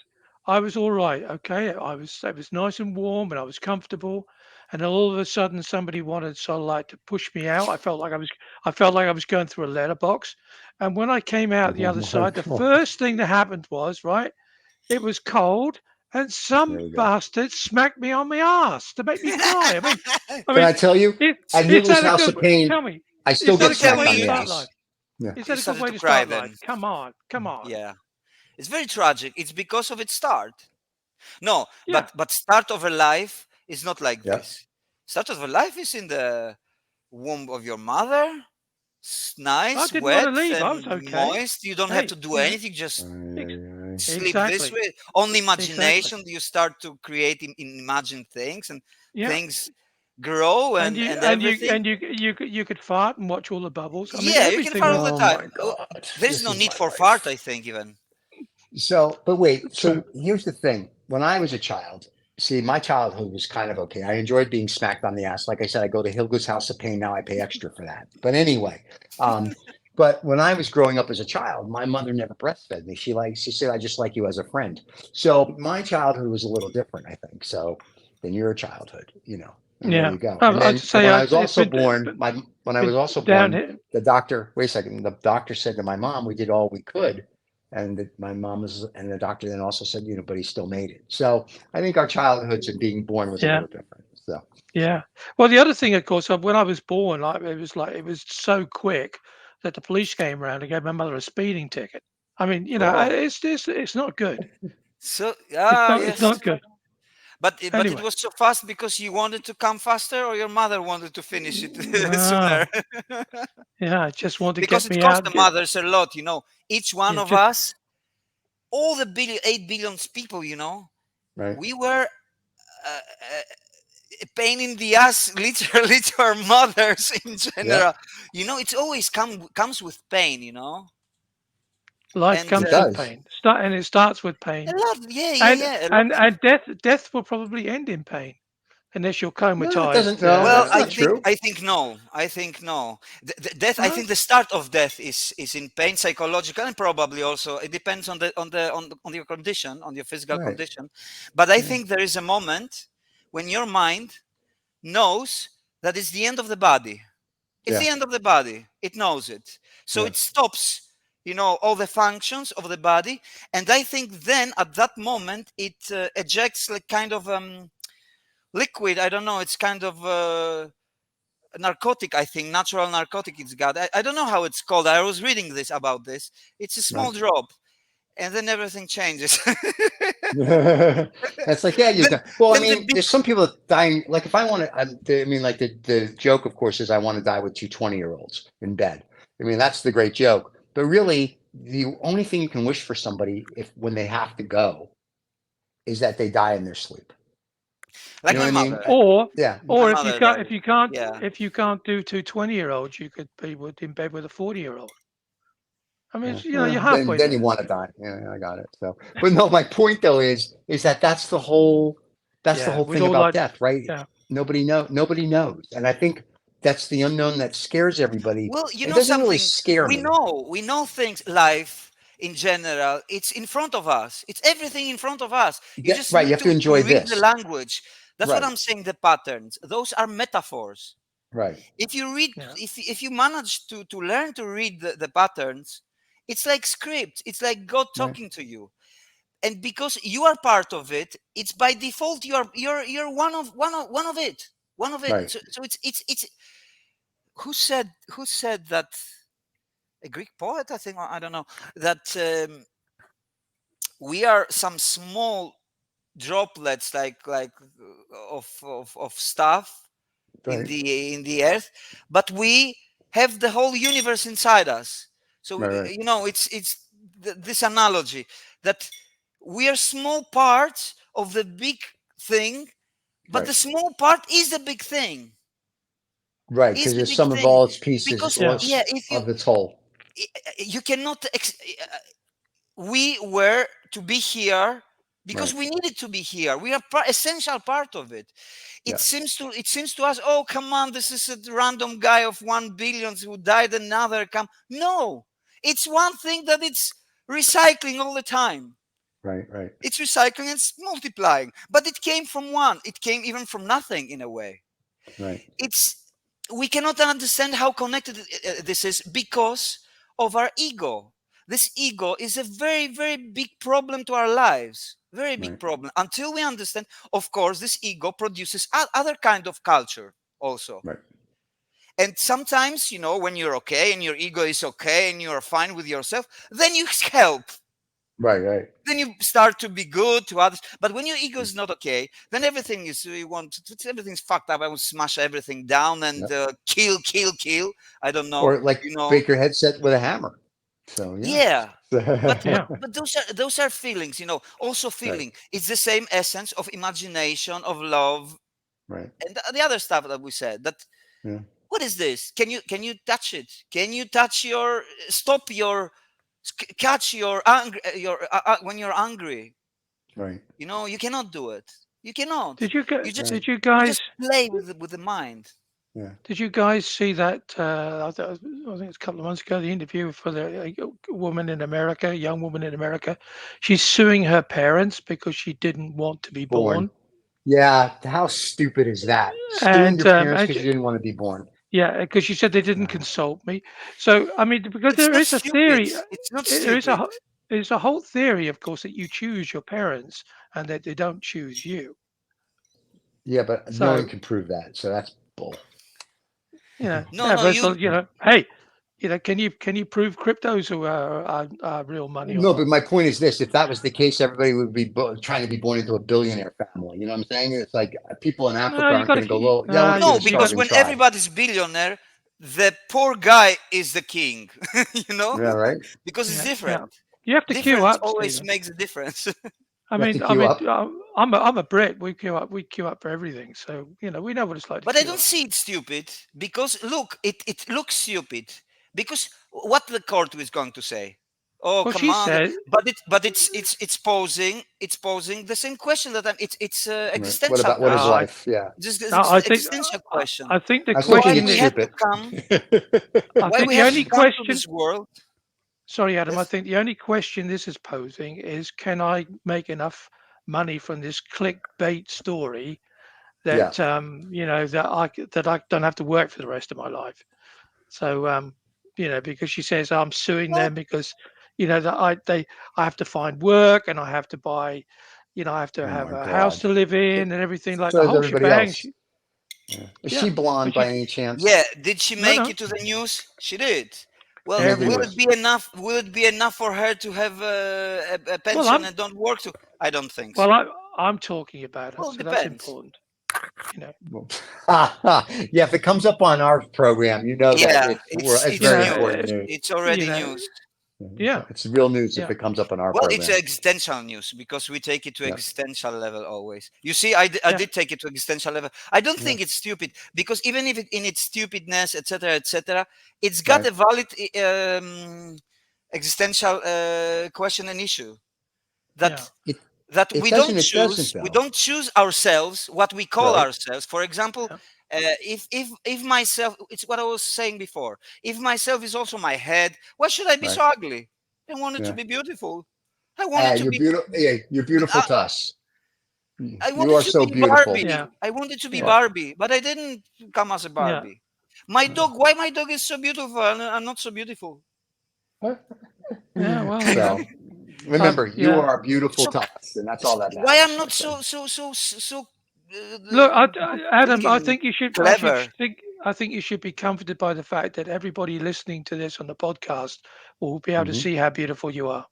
I was all right. Okay, it was nice and warm and I was comfortable, and then all of a sudden somebody wanted sort of like to push me out. I felt like I was going through a letterbox, and when I came out the Oh other my side, the God. first thing that happened was right. It was cold, and some There we go. bastard smacked me on my ass to make me cry. I Can mean, I tell you? At is Hitler's that a House good? of Pain, Tell me, I is still that get a Don't good tell smacked way me on to the start ass. life? Yeah. Is you that a good started way to to cry start life? then. Come on. Yeah, it's very tragic. It's because of its start. No, Yeah, but start of a life is not like Yeah. this. Start of a life is in the womb of your mother. I Nice, didn't want to wet leave. I was and okay. moist. You don't have to Hey, do anything. Just Ay, ex- ay, ay. sleep this exactly, way. Only exactly. imagination. You start to create imagine things, and Yeah, things grow and everything. you could fart and watch all the bubbles. I mean, Yeah, you can everything fart all was the Oh time. my God. There is This no is need my for fart, I life. think, even. So, but wait. true. So here's the thing. When I was a child, See, my childhood was kind of okay. I enjoyed being smacked on the ass. Like I said, I go to Hilga's House of Pain now. I pay extra for that. But anyway, um, but when I was growing up as a child, my mother never breastfed me. She said, "I just like you as a friend." So my childhood was a little different, I think, so than your childhood, And there Yeah. you go. And I'd then say when I was it's also born, when I was been also down born, here. the doctor. Wait a second. The doctor said to my mom, "We did all we could." My mom was, and the doctor then also said, but he still made it. So I think our childhoods and being born was a Yeah. little different. So Yeah. Well, the other thing, of course, when I was born, it was so quick that the police came around and gave my mother a speeding ticket. I mean, Oh, it's not good. so It's yes, not good. but it Anyway. was so fast because you wanted to come faster, or your mother wanted to finish it sooner. Ah, yeah. I just want to Because get it me cost out. the mothers a lot, Each one Yeah. of Just us, all the 8 billion people, right, we were a pain in the ass, literally, to our mothers in yeah, general. It's always comes with pain, life and it comes with does. pain. It starts with a pain, lot, yeah, yeah, and yeah, a lot. death will probably end in pain unless you're No, it doesn't. comatized. No, Well, that's I not think true. I think no. I think no. Death. I No. think the start of death is in pain, psychological, and probably also it depends on your condition, on your physical Right. condition. But I Yeah. think there is a moment when your mind knows that it's the end of the body. It's Yeah. the end of the body. It knows it, so Yeah. it stops. All the functions of the body, and I think then at that moment it ejects like kind of liquid. I don't know. It's kind of narcotic, I think, natural narcotic it's got. I don't know how it's called. I was reading this about this. It's a small Right. drop, and then everything changes. It's like, yeah, you're then done. Well, I then the mean, big, there's some people that dying. Like, if I want to, I mean, like the joke, of course, is I want to die with two 20-year-olds in bed. I mean, that's the great joke. But really, the only thing you can wish for somebody if when they have to go is that they die in their sleep. You like know my what I mean? mother. Yeah. My Or mother died. Yeah. if you can't do two 20-year-olds, you could be in bed with a 40-year-old. I mean, Yeah. you're Then halfway you there. want to die. Yeah, I got it. So, but no, my point though is that that's the Yeah, whole we'd thing all about like. death, right? Yeah. Nobody knows, and I think that's the unknown that scares everybody. Well, you It know doesn't really something. scare me. We know things. Life in general, it's in front of us. It's everything in front of us. You Yeah, just right. You need have to to enjoy read the this. language. That's what Right. I'm saying. The patterns. Those are metaphors. Right. If you read, Yeah. if you manage to learn to read the patterns, it's like script. It's like God Right. talking to you. And because you are part of it, it's by default you're one of it, one of it. Right. So it's who said that, a Greek poet, I think, I don't know, that we are some small droplets, of stuff Right. in the earth, but we have the whole universe inside us. So Right. Right. it's this analogy that we are small parts of the big thing, but Right. the small part is the big thing, Right. is Because the there's big some of thing. all its pieces, Because or Yeah. yeah, it's of its whole. you cannot we were to be here because Right. we needed to be here. We are essential part of it. Yeah. It seems to us, oh come on, this is a random guy of 1 billion who died, another come. No, it's one thing that it's recycling all the time. Right. Right. It's recycling, it's multiplying, but it came from one. It came even from nothing in a way. Right. It's We cannot understand how connected this is because of our ego. This ego is a very, very big problem to our lives, very big Right. problem. Until we understand, of course, this ego produces other kind of culture also. Right. And sometimes, when you're okay and your ego is okay and you're fine with yourself, then you help, Right. Right. then you start to be good to others. But when your ego is not okay, then everything is, everything's fucked up. I will smash everything down and Yep. kill. I don't know, Or like you know. break your headset with a hammer. So yeah. Yeah, but Yeah. those are feelings, also Right. feeling. It's the same essence of imagination, of love, Right. and the other stuff that we said. That Yeah. what is this? Can you touch it? Can you touch your stop your catch your anger, your when you're angry? Right. You cannot do it. You cannot. Did you You get? just Did you you guys? just play with the mind. Yeah. Did you guys see that? I think it's a couple of months ago. The interview for the woman in America, a young woman in America. She's suing her parents because she didn't want to be Born. born, Yeah. How stupid is that? Suing and your parents and because you didn't want to be born. yeah, because she said they didn't Uh, consult me. So I mean, because It's there not is a stupid. theory, It's not there is a stupid. there's a whole theory, of course, that you choose your parents and that they don't choose you. yeah, but no one So can prove that. So that's bull. No, yeah, no, but it's, you. hey, can you prove cryptos are real money or No, not? but my point is this: if that was the case, everybody would be trying to be born into a billionaire family. You know what I'm saying? It's like people in No, Africa you aren't got going to go, to. well, yeah, I want to be in No, a You got. because starving when tribe. everybody's billionaire, the poor guy is the king. you know, Yeah, right. because it's Yeah. different. You have to queue Difference up, always Stephen. makes a difference. I You have to mean, I queue mean, up. I'm a Brit. We queue up. We queue up for everything. So we know what it's like to But I queue don't up. see it stupid because look, it looks stupid because what the court is going to say. Oh Well, come she on! said. It's posing the same question that it's Right. What existential about what No, is question. life? Yeah. Just no, I it's think. existential I, question. I think the I still Why think question it's we is. have to stupid. come? I Why think we the have to only come to question. this world? Sorry, Adam. I Yes. think the only question this is posing is, can I make enough money from this clickbait story Yeah. that that I don't have to work for the rest of my life? So because she says I'm suing What? them because that I have to find work and I have to buy, I have to Oh have my a house God. to live So, in and everything like so the is whole everybody shebang. else. Yeah. Is she Yeah, blonde but she by any chance? Yeah. Did she no make no it to the news? She did. She Well, made the will everywhere. it news. be enough? Will it be enough for her to have a Well, pension and don't work to? I don't think well so. I'm talking about her, Well, it so that's depends. important. You know, Well, yeah, if it comes up on our program, you know that Yeah, it's it's very news. important news. It's you already know, news. yeah, It's real news if yeah, it comes up on our Well, it's program. existential news because we take it to Yeah. existential level always. You see, I yeah, did take it to existential level. I don't Yeah. think it's stupid because even if it, in its stupidness, etc., it's got Right. a valid existential question and issue yeah, that It that it we doesn't. don't It doesn't choose. We though. don't choose ourselves what we call Right. ourselves. For example, yeah. if myself, it's what I was saying before. If myself is also my head, why should I be Right. so ugly? I want it to Yeah. be beautiful. I want it to You're be. beautiful. Yeah, you're beautiful I, to us. I You wanted are to so be beautiful. Yeah, Barbie. I wanted to be yeah, Right. Barbie, but I didn't come as a yeah, Barbie. My Uh, dog. Why my dog is so beautiful and I'm not so beautiful? yeah. Well, So remember, you yeah. are beautiful So to us, and that's all that why I'm matters, my not friend. so Look, good Adam, I looking, think you should. clever? I think you should be comforted by the fact that everybody listening to this on the podcast will be able to Hmm. see how beautiful you are.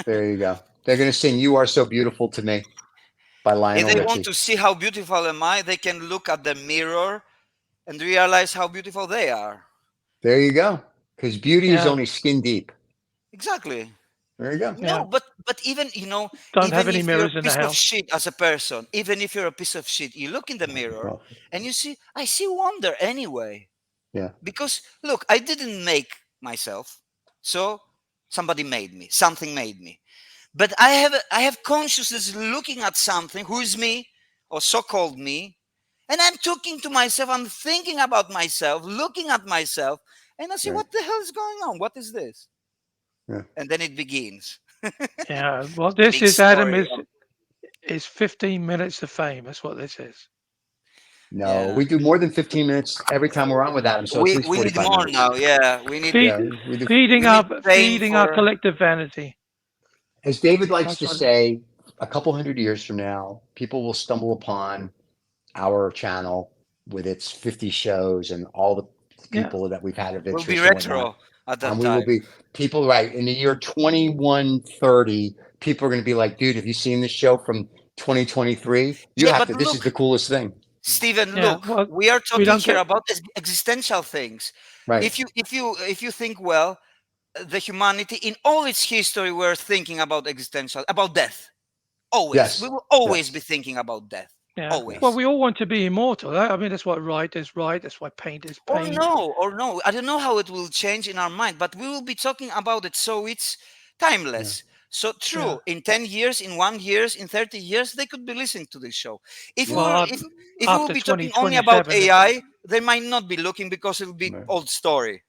There you go. They're going to sing "You Are So Beautiful to Me" by If Lionel they want Richie. to see how beautiful am I, they can look at the mirror and realize how beautiful they are. There you go. Because beauty is Yeah, only skin deep. Exactly. There you go. yeah. No, but even Don't have even any if you're mirrors a in the piece of house. shit as a person, even if you're a piece of shit, you look in the mirror Well, and you see, I see wonder anyway. yeah. Because look, I didn't make myself, so somebody made me. Something made me. But I have consciousness looking at something who is me or so-called me, and I'm talking to myself. I'm thinking about myself, looking at myself, and I say, Right. what the hell is going on? What is this? Yeah. And then it begins. Yeah. Well, this Big is Adam story. is 15 minutes of fame. That's what this is. No, Yeah. we do more than 15 minutes every time we're on with Adam, so it's at We least we need 45 more minutes. now. Yeah, we need Feed, Yeah, we do. feeding we need our fame feeding our for. collective vanity. As David likes That's to what. say, a couple hundred years from now, people will stumble upon our channel with its 50 shows and all the Yeah. people that we've had of We'll be interest and whatnot. retro at And that we will time. be people, right? In the year 2130, people are going to be like, dude, have you seen this show from 2023? You Yeah, have but to. This is the look, coolest thing. Stephen, Yeah. look, Well, we are we talking don't here get. about existential things. Right. If you think well, the humanity in all its history we're thinking about existential, about death. Always. We Yes. will always be Yes. thinking about death. Yeah. Well, Always. we all want to be immortal. I mean, that's why write is right. That's why paint is paint. Or no. I don't know how it will change in our mind, but we will be talking about it. So it's Yeah. timeless. So Yeah. true, in 10 years, in 1 years, in 30 years, they could be listening to this show. If we Yeah. were, Well, if we will after be talking only about 2027, AI, they might not be looking because it'll be Right. old story.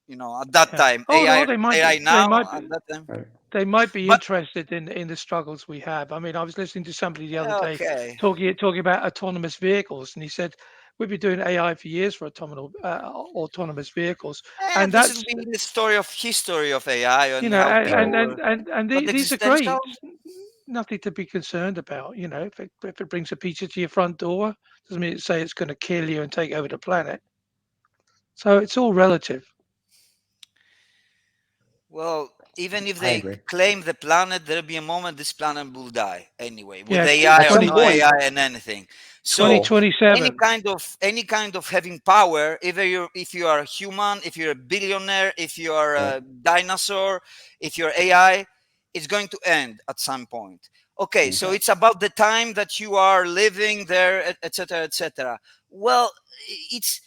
At that yeah. time, Oh, AI, they might AI be. They now, might at be. that time. Right. They might be But interested in the struggles we have. I mean, I was listening to somebody the other day okay, talking about autonomous vehicles, and he said we've been doing AI for years for autonomous vehicles, and this will that's, be the story of history of AI you and know, how Right. people were. But these are great. existential, Nothing to be concerned about. You know, if it brings a pizza to your front door, doesn't mean it say it's going to kill you and take over the planet. So it's all relative. well, even if I they agree. claim the planet, there'll be a moment this planet will die anyway, with Yeah, AI At or some no 2020 point. AI and anything. So Well, 2027. any kind of having power, either if you are human, if you're a billionaire, if you are right. a dinosaur, if you're AI, it's going to end at some point. Okay, so Okay. it's about the time that you are living there, etc., etc. Well, it's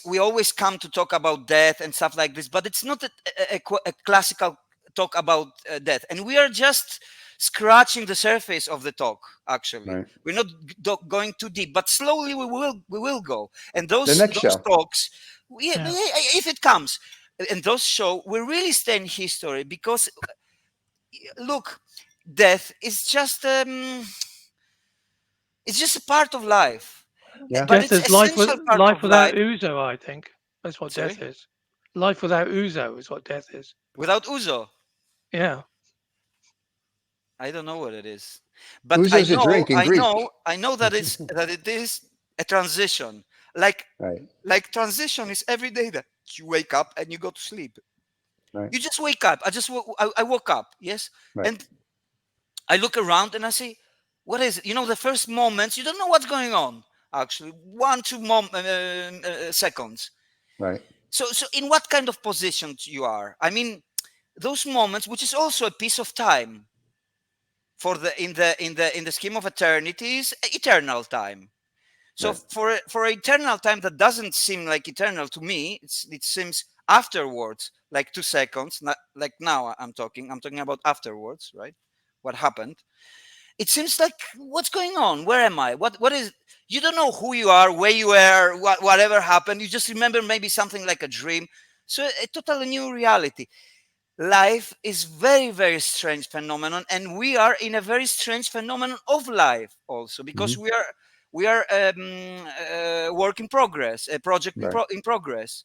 we always come to talk about death and stuff like this, but it's not a classical talk about death, and we are just scratching the surface of the talk. Actually, Right. we're not going too deep, but slowly we will go. And The those next those show. talks, Yeah, if it comes, and those show will really stay in history because look, death is just it's just a part of life, Yeah. but death it's is life essential with part life of without life. ouzo. I think that's what death Sorry, is. Life without ouzo is what death is. without Uzo. Yeah, I don't know what it is, but I Ouzo's a know, drink in I Greek. know, I know that it is a transition. Like Right. transition is every day that you wake up and you go to sleep. Right. You just wake up. I woke up, yes, Right. and I look around and I say, what is it? The first moments you don't know what's going on. Actually, 1 2 seconds. Right. So in what kind of positions you are? I mean, those moments, which is also a piece of time for the scheme of eternity, is eternal time. So Right. for eternal time that doesn't seem like eternal to me, it seems afterwards like 2 seconds. Not like now I'm talking about afterwards, right? What happened? It seems like, what's going on? Where am I? What is? You don't know who you are, where you are, whatever happened. You just remember maybe something like a dream. So a totally new reality. Life is very, very strange phenomenon, and we are in a very strange phenomenon of life also, because Hmm. we are work in progress, a project Right. in progress.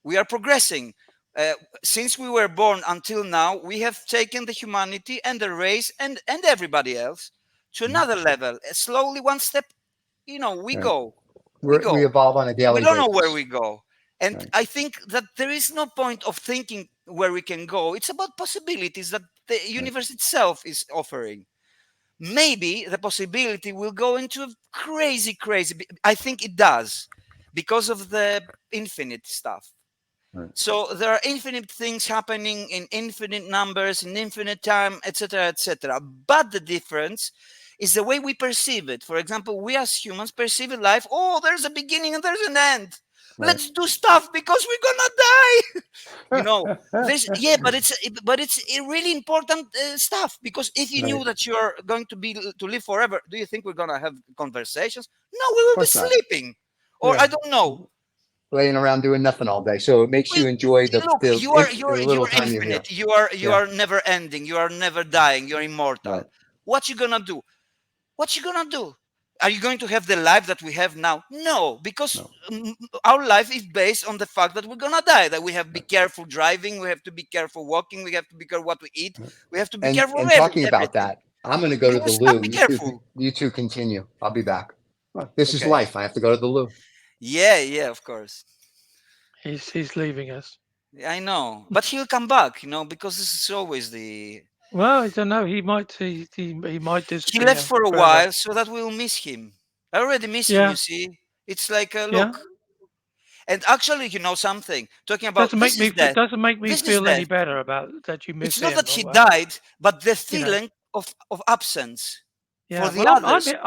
We are progressing. uh, since we were born until now, we have taken the humanity and the race and everybody else to Hmm. another level. Slowly, one step, we Right. go. We We go. evolve on a We daily don't know where basis. we go. And Right. I think that there is no point of thinking where we can go. It's about possibilities that the Right. universe itself is offering. Maybe the possibility will go into a crazy. I think it does, because of the infinite stuff. Right. So there are infinite things happening in infinite numbers, in infinite time, etc., etc. But the difference is the way we perceive it. For example, we as humans perceive life. Oh, there's a beginning and there's an end. Right. Let's do stuff because we're gonna die. you know, there's but it's a really important stuff, because if you Right. knew that you're going to live forever, do you think we're gonna have conversations? No, we Of will be course not. sleeping, or Yeah. I don't know. Laying around doing nothing all day. So it makes Well, you enjoy the look, the you are if you're the little you're time you infinite. hear. You Yeah. are never ending. You are never dying. You're Right. immortal. What you gonna do? What you gonna do? Are you going to have the life that we have now? No, because No. our life is based on the fact that we're gonna die. That we have to be Right. careful driving. We have to be careful walking. We have to be careful what we eat. Right. We have to be And careful of talking about everything. that, I'm going to go to the Yes, and loo. be careful. You two continue. I'll be back. Well, this is Okay. life. I have to go to the loo. Yeah, of course. he's leaving us. I know, but he'll come back. Because this is always the. Well, I don't know. He might He left disappear for a forever. while so that we'll miss him. I already miss him, you Yeah, see. It's like, yeah. look. And actually, something. Talking about this is death. Doesn't make me This is feel any death. better about that you It's miss not that him or he what. died, but the You know. feeling of absence for Yeah. the Well, I'm others. here.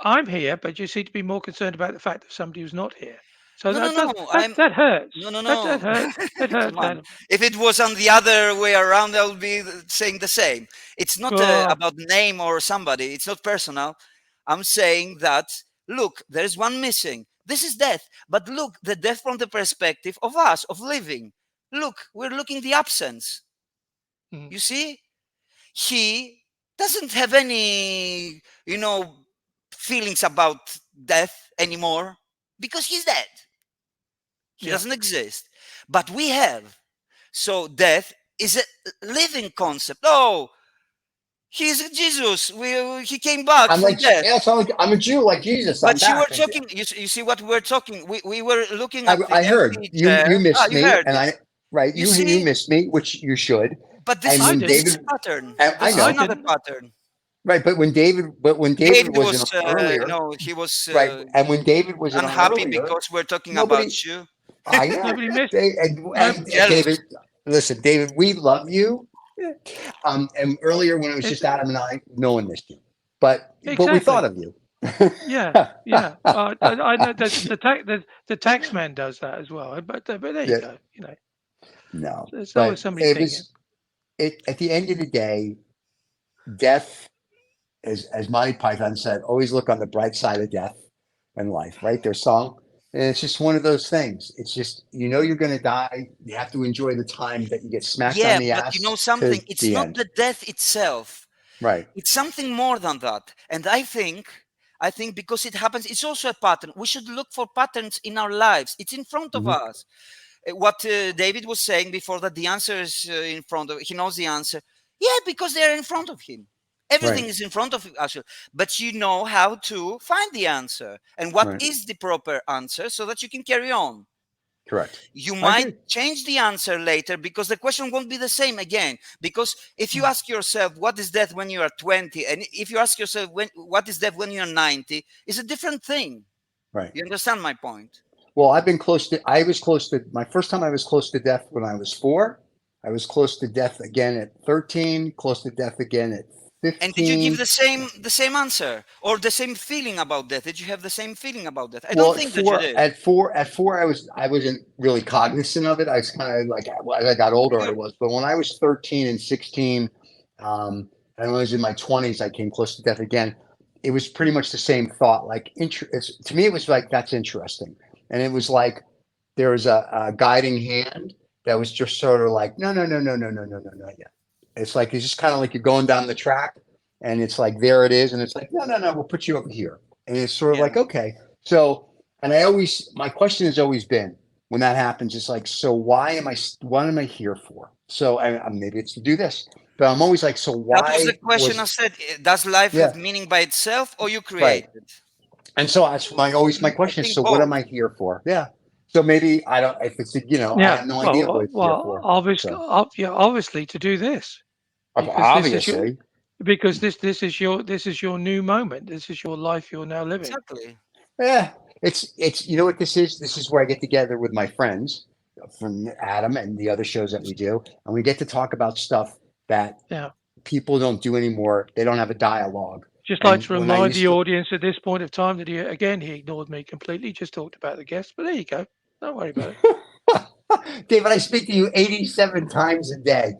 I'm here, but you seem to be more concerned about the fact that somebody who's not here. So No, no, no. that hurts. No, no, That no. hurts. That hurts, Come on. Adam. If it was on the other way around, I would be saying the same. It's not Oh, about name or somebody. It's not personal. I'm saying that, look, there is one missing. This is death. But look, the death from the perspective of us, of living. Look, we're looking the absence. mm, You see? He doesn't have any, feelings about death anymore because he's dead. He yeah, doesn't exist. But we have. So death is a living concept. Oh, he's Jesus. He came back I'm from like, death. yeah, so I'm a Jew like Jesus. I'm But you were back. talking. You see what we're talking. We were looking I, at the I heard empty you. chair. You Ah, missed you me, heard and it. right. You You see. missed me, which you should. But this And is I when didn't. this is David, a pattern. I This is I know, another didn't. pattern. right? But when David David wasn't was, on earlier, he was right? And when David wasn't on unhappy earlier, because we're talking nobody. about you. I know. Nobody missed. No, And Jealous. David, listen, David, we love you. And earlier when it was it, just Adam and I, no one missed you, but we thought exactly. of you. Yeah, yeah. I know the tax man does that as well. But there you Yeah, go. no, There's always but somebody it thinking. was it. At the end of the day, death, as Monty Python said, always look on the bright side of death and life. Right, their song, and it's just one of those things. It's just you're going to die. You have to enjoy the time that you get smacked on Yeah, the but you know ass to something? It's the not end. the death itself. Right. It's something more than that. And I think because it happens, it's also a pattern. We should look for patterns in our lives. It's in front of Hmm. us. What David was saying before, that the answer is in front of, he knows the answer. Yeah, because they're in front of him. Everything Right. is in front of us. But you know how to find the answer and what Right. is the proper answer so that you can carry on. Correct. You I might agree. change the answer later because the question won't be the same again. Because if you ask yourself what is death when you are 20, and if you ask yourself what is death when you're 90, it's a different thing. Right. You understand my point? Well, I was close to, my first time I was close to death when I was 4. I was close to death again at 13, close to death again at And did you give 15. the same answer or the same feeling about death? Did you have the same feeling about death? I don't Well, think that you did. at four, I wasn't really cognizant of it. I was kind of like, as I got older, I Good. was. But when I was 13 and 16, and when I was in my 20s, I came close to death again. It was pretty much the same thought. Like, to me, it was like, that's interesting. And it was like, there was a guiding hand that was just sort of like, no, no, no, no, no, no, no, no, no. Yeah. It's like, it's just kind of like you're going down the track and it's like, there it is. And it's like, no, no, no, we'll put you over here. And it's sort of Yeah. like, okay. So, and my question has always been when that happens, it's like, so what am I here for? So maybe it's to do this, but I'm always like, so That was the why question I said. Does life yeah, have meaning by itself or you right. create it? And so that's my I question is, think so what am both. I here for? Yeah. So maybe I don't, if it's, I Yeah. have no idea what it's here Well, for. obviously, So yeah, obviously to do this because obviously, this is your new moment. This is your life you're now living. Exactly. yeah, it's, you know what this is? This is where I get together with my friends from Adam and the other shows that we do. And we get to talk about stuff that Yeah. people don't do anymore. They don't have a dialogue. Just like And to when I remind used the to, audience at this point of time that he ignored me completely. Just talked about the guests, but there you go. Don't worry about it. David, I speak to you 87 times a day.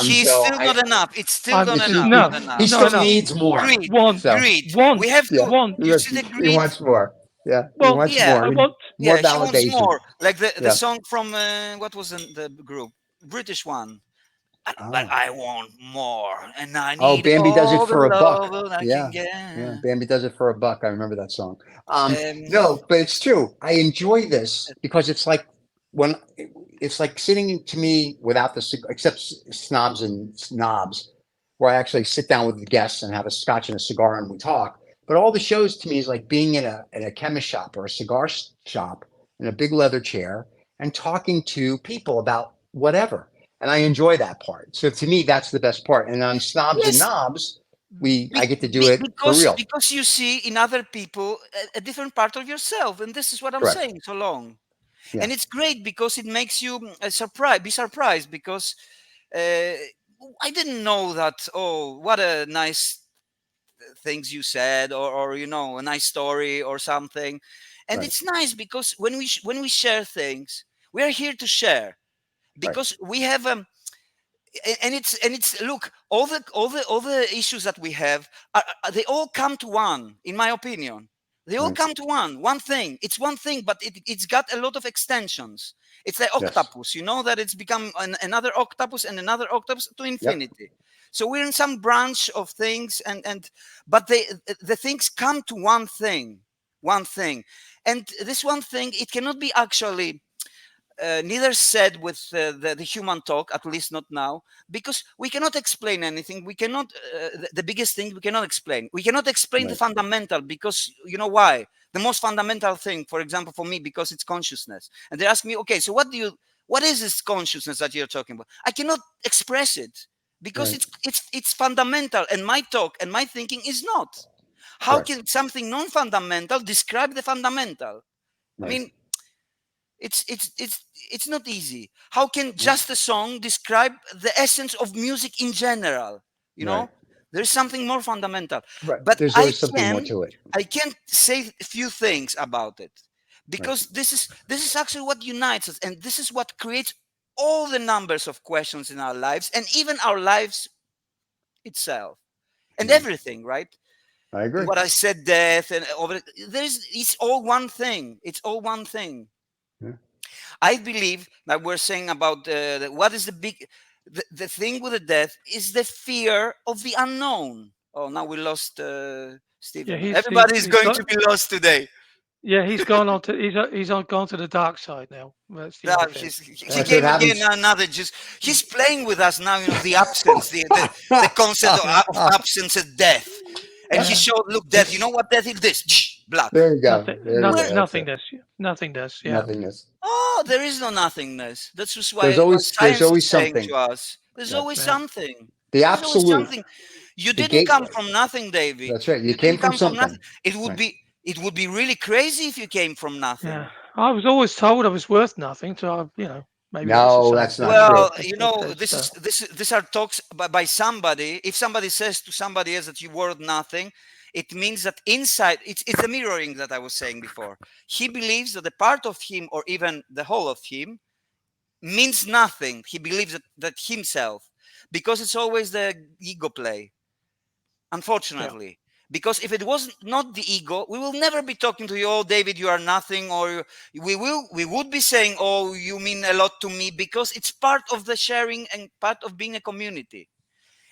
He's So still not enough. It's still I'm not it's, enough. no, Not he enough. not still enough. needs more. Greed. Want, So Greed. want, We have yeah, to. want. You see the he greed? wants more. Yeah, he Well, wants Yeah. I more. want. More Yeah. He wants validation. more. Like the Yeah. song from what was the group? British one. But Oh. I want more, and I Oh, need Bambi does it all the for a buck. love that I can Yeah. get. Yeah. Bambi does it for a buck. I remember that song. Um, No, but it's true. I enjoy this because it's like when it's like sitting to me without except snobs and snobs, where I actually sit down with the guests and have a scotch and a cigar and we talk. But all the shows to me is like being in a chemist shop or a cigar shop in a big leather chair and talking to people about whatever. And I enjoy that part. So to me, that's the best part. And on snobs and yes, knobs, I get to do it for because real. you see in other people a different part of yourself, and this is what I'm Correct. saying so long. Yeah. And it's great because it makes you be surprised because uh, I didn't know that. Oh, what a nice things you said, or a nice story or something. And it's nice because when we share things, we are here to share, because we have and it's look, all the issues that we have they all come to one, in my opinion. They all come to one thing. It's one thing, but it's got a lot of extensions. It's like octopus, you know, that it's become another octopus and another octopus to infinity. So we're in some branch of things, but the things come to one thing. And this one thing, it cannot be actually neither said with the human talk, at least not now, because we cannot explain anything. We cannot, the biggest thing we cannot explain. We cannot explain the fundamental, because you know why? The most fundamental thing, for example, for me, because it's consciousness. And they ask me, okay, so what is this consciousness that you're talking about? I cannot express it because it's fundamental, and my talk and my thinking is not. How can something non-fundamental describe the fundamental? I mean, it's not easy. How can just a song describe the essence of music in general? You know, there's something more fundamental. But There's always something more to it. I can say a few things about it, because this is actually what unites us, and this is what creates all the numbers of questions in our lives, and even our lives itself, and everything, right? I agree. What I said, death, and over it's all one thing. It's all one thing. I believe that we're saying about what is the thing with the death is the fear of the unknown. Oh, now we lost Stephen. Yeah, Everybody's going to be lost today. Yeah, he's gone on to gone to the dark side now. That's the He That's came what again. happens. Another he's playing with us now. You know, the absence, the concept of absence and death. And he showed, look, death. You know what death is? This blood. There you go. Nothingness. Nothingness. Yeah. Nothingness. Oh, there is no nothingness. That's just why There's always science is saying something to us. There's always something. The There's always absolute. something. You didn't come from nothing, David. That's right. You didn't came from come something. Nothing. It would be really crazy if you came from nothing. Yeah. I was always told I was worth nothing, so maybe no, that's not well, true. you know, these are talks by somebody. If somebody says to somebody else that you're worth nothing, it means that inside, it's the mirroring that I was saying before. He believes that the part of him, or even the whole of him, means nothing. He believes that himself, because it's always the ego play, unfortunately. Because if it was not the ego, we will never be talking to you, oh, David, you are nothing, or we would be saying, oh, you mean a lot to me, because it's part of the sharing and part of being a community.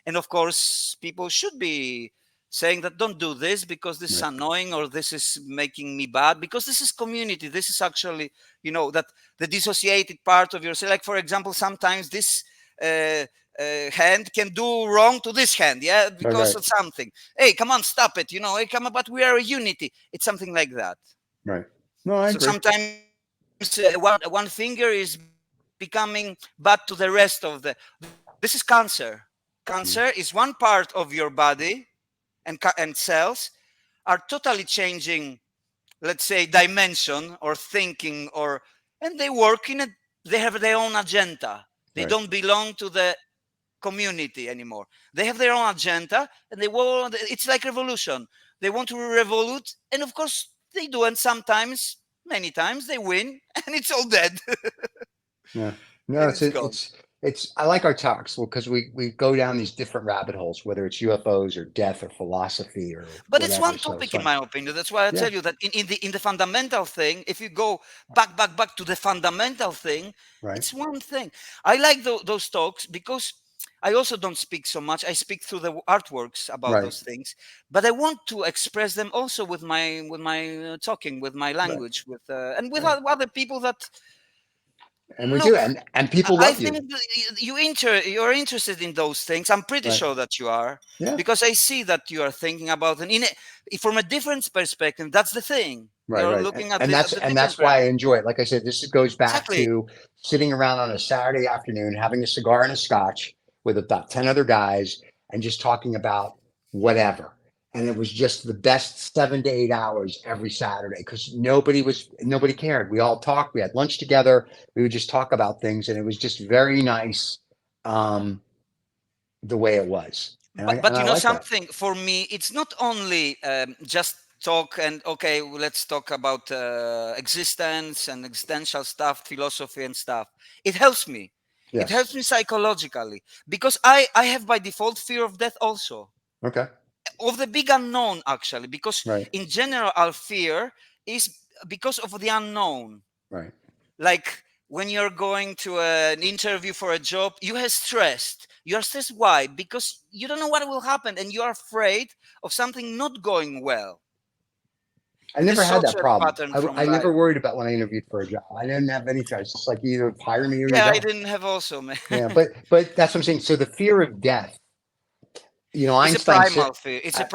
And of course, people should be saying that don't do this because this is annoying, or this is making me bad, because this is community. This is actually, that the dissociated part of yourself. Like, for example, sometimes this hand can do wrong to this hand, because of something. Hey, come on, stop it. Hey, come on, but we are a unity. It's something like that. Right. No, I agree. So sometimes one finger is becoming bad to the rest of this is cancer. Cancer is one part of your body, and cells are totally changing, let's say, dimension or thinking, and they work they have their own agenda. They don't belong to the community anymore. They have their own agenda, and it's like revolution. They want to revolute, and of course they do, and sometimes, many times, they win, and it's all dead. Yeah. No, it's I like our talks because we go down these different rabbit holes, whether it's UFOs or death or philosophy or but it's one topic, in my opinion. That's why I tell you that in the fundamental thing, if you go back to the fundamental thing, it's one thing. I like those talks because I also don't speak so much. I speak through the artworks about those things, but I want to express them also with my talking, with my language, with other people that. And we do, and people love you. I think you're interested in those things. I'm pretty sure that you are, because I see that you are thinking about it from a different perspective. That's the thing. You're looking at that's why I enjoy it. Like I said, this goes back to sitting around on a Saturday afternoon, having a cigar and a scotch with about 10 other guys, and just talking about whatever. And it was just the best 7 to 8 hours every Saturday, because nobody cared. We all talked. We had lunch together. We would just talk about things, and it was just very nice, the way it was. But you know something, for me, it's not only just talk and okay, let's talk about existence and existential stuff, philosophy and stuff. It helps me. It helps Yes. me psychologically because I have by default fear of death also, Okay. of the big unknown actually, because Right. in general our fear is because of the unknown. Right. Like when you're going to an interview for a job, you are stressed. You are stressed. Why? Because you don't know what will happen and you are afraid of something not going well. I This never is had that also a problem. pattern from I never life. worried about when I interviewed for a job. I didn't have any choice. It's just like you either hire me or you Yeah, I don't. didn't have also, man. Yeah, but that's what I'm saying. So the fear of death, It's a Einstein said, primal fear. It's a I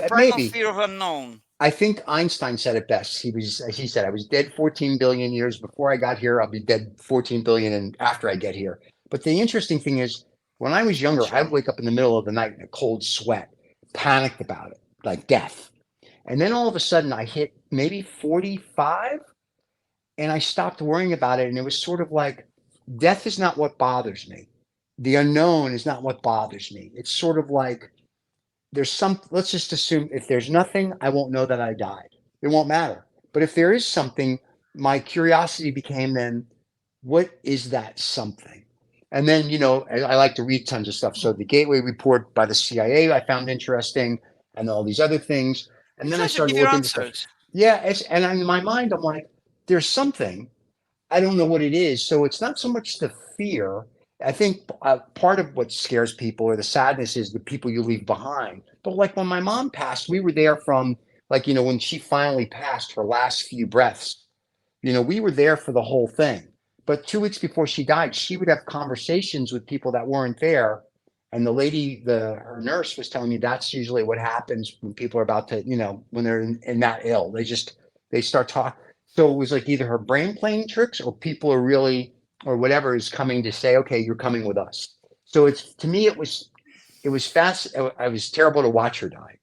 primal maybe fear of unknown. I think Einstein said it best. He said, I was dead 14 billion years before I got here. I'll be dead 14 billion and after I get here. But the interesting thing is, when I was younger, I would wake up in the middle of the night in a cold sweat, panicked about it, like death. And then all of a sudden I hit maybe 45 and I stopped worrying about it. And it was sort of like, death is not what bothers me. The unknown is not what bothers me. It's sort of like, let's just assume if there's nothing, I won't know that I died. It won't matter. But if there is something, my curiosity became then, what is that something? And then, I like to read tons of stuff. So the Gateway Report by the CIA, I found interesting, and all these other things. And You then I try to started give your looking at stuff. answers. Yeah, and in my mind, I'm like, there's something. I don't know what it is. So it's not so much the fear. I think part of what scares people or the sadness is the people you leave behind. But like when my mom passed, we were there from when she finally passed her last few breaths, we were there for the whole thing. But 2 weeks before she died, she would have conversations with people that weren't there. And the lady, her nurse was telling me that's usually what happens when people are about to, when they're in that ill. They start talking. So it was like either her brain playing tricks or people are really, or whatever is coming to say, okay, you're coming with us. So to me, it was fast. I was terrible to watch her die.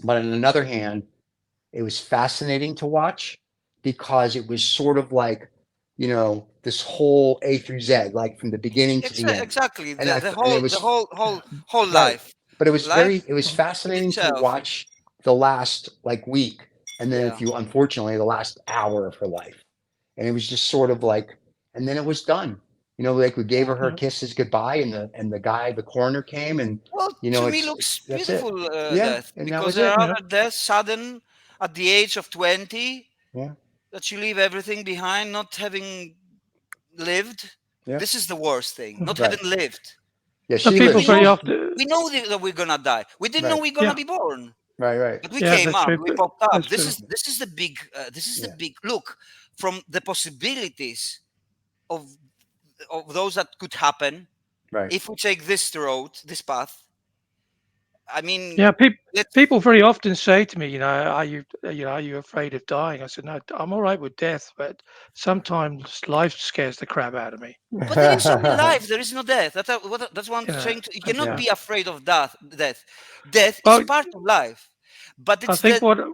But on another hand, it was fascinating to watch because it was sort of like, this whole A through Z, like from the beginning to the end. Exactly. And The and it whole the was whole right. life. But Life it was in fascinating to itself. watch the last like week. And then Yeah. unfortunately, the last hour of her life. And it was just sort of like, and then it was done. Like we gave her kisses goodbye, and the coroner came, and Well, to me it's looks that's it. beautiful Yeah, death, and that because was there it. are other deaths sudden at the age of 20 Yeah, that you leave everything behind, not having lived. yeah, This is the worst thing, not right. having lived. Yeah, And she people lived. We very know often, we know that we're gonna die. We didn't know Right, we're gonna yeah, be born, right. but we yeah, came that's up. true. We popped up. That's true. This is the big. This is the Yeah, big look from the possibilities of those that could happen right. if we take this road, this path. I mean, Yeah, let's. people very often say to me, are you afraid of dying? I said, no, I'm all right with death, but sometimes life scares the crap out of me. But there is only life. There is no death. That's what I'm You know, saying. You and, cannot be afraid of death. Death is well, part of life, but I it's think what the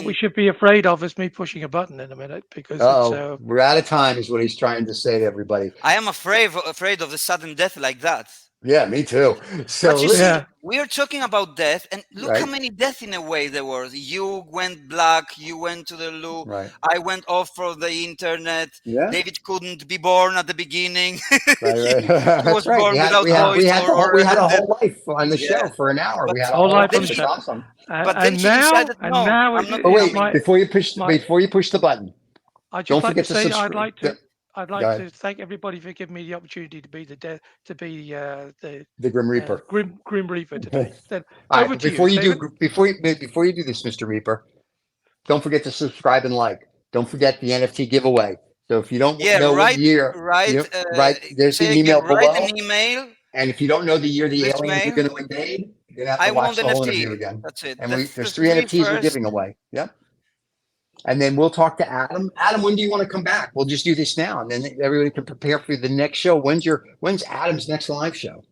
we ending. should be afraid of is me pushing a button in a minute because it's Oh, we're out of time, is what he's trying to say to everybody. I am afraid of the sudden death like that. Yeah, me too. But So you see, yeah, we are talking about death, and look how right, many deaths in a way there were. You went black, you went to the loo, right, I went off for the internet. yeah, David couldn't be born at the beginning. right. he That's was right. born without voice We or had a whole life on the yeah. show for an hour. But We had a whole whole life life. on then the It's show, he, awesome. but then he now decided, no, I'm not But is coming. wait, my before you push the button, I just don't like to forget to say subscribe. I'd Go like ahead. to thank everybody for giving me the opportunity to be the The Grim Reaper. Grim Reaper today. Then All right, over but to you, Stephen. before you do this, Mr. Reaper, don't forget to subscribe and like. Don't forget the NFT giveaway. So if you don't Yeah, know what year, write, there's say an again, email write an below. email, And if you don't know the year the this aliens are mail. going to invade, you're gonna have to I watch want the whole NFT. interview again. That's it. And The there's three three NFTs we're first. giving away. Yep. And then we'll talk to Adam. Adam, when do you want to come back? We'll just do this now, and then everybody can prepare for the next show. When's Adam's next live show?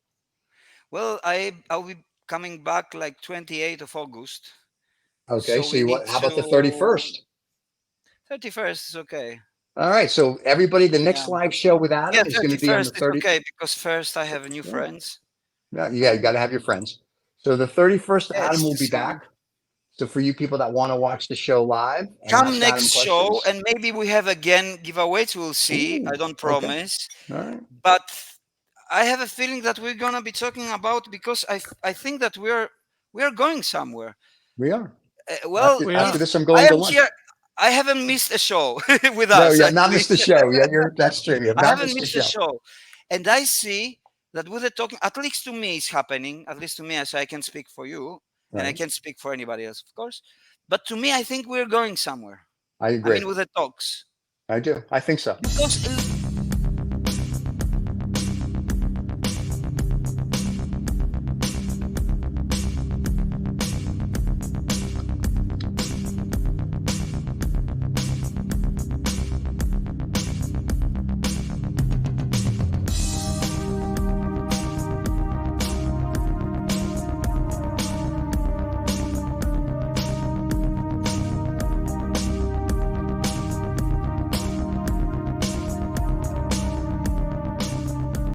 Well, I'll be coming back like 28th of August. Okay, So so we need how about the to 31st? 31st is okay. All right, so everybody, the next Yeah. live show with Yeah, Adam is going to be on the 31st is 30th. okay because first I have new friends. Yeah, you got to have your friends. So the 31st, Yeah, Adam it's will be just back. So for you people that want to watch the show live and Come ask next Adam show, questions, and maybe we have again giveaways. We'll see. I ooh, don't okay, promise, all right, but I have a feeling that we're gonna be talking about, because I think that we're going somewhere. we are. Well, We After are. if this, I'm I going to am lunch. here, I haven't missed a show with No, us. you have not Actually, missed the show. Yeah, that's true. You have I not haven't missed the missed a show. show, and I see that with the talking, at least to me, it's happening. At least to me, as I can speak for you, and I Right. can't speak for anybody else, of course. But to me, I think we're going somewhere. I I agree. mean, with the talks, I do. I think so. because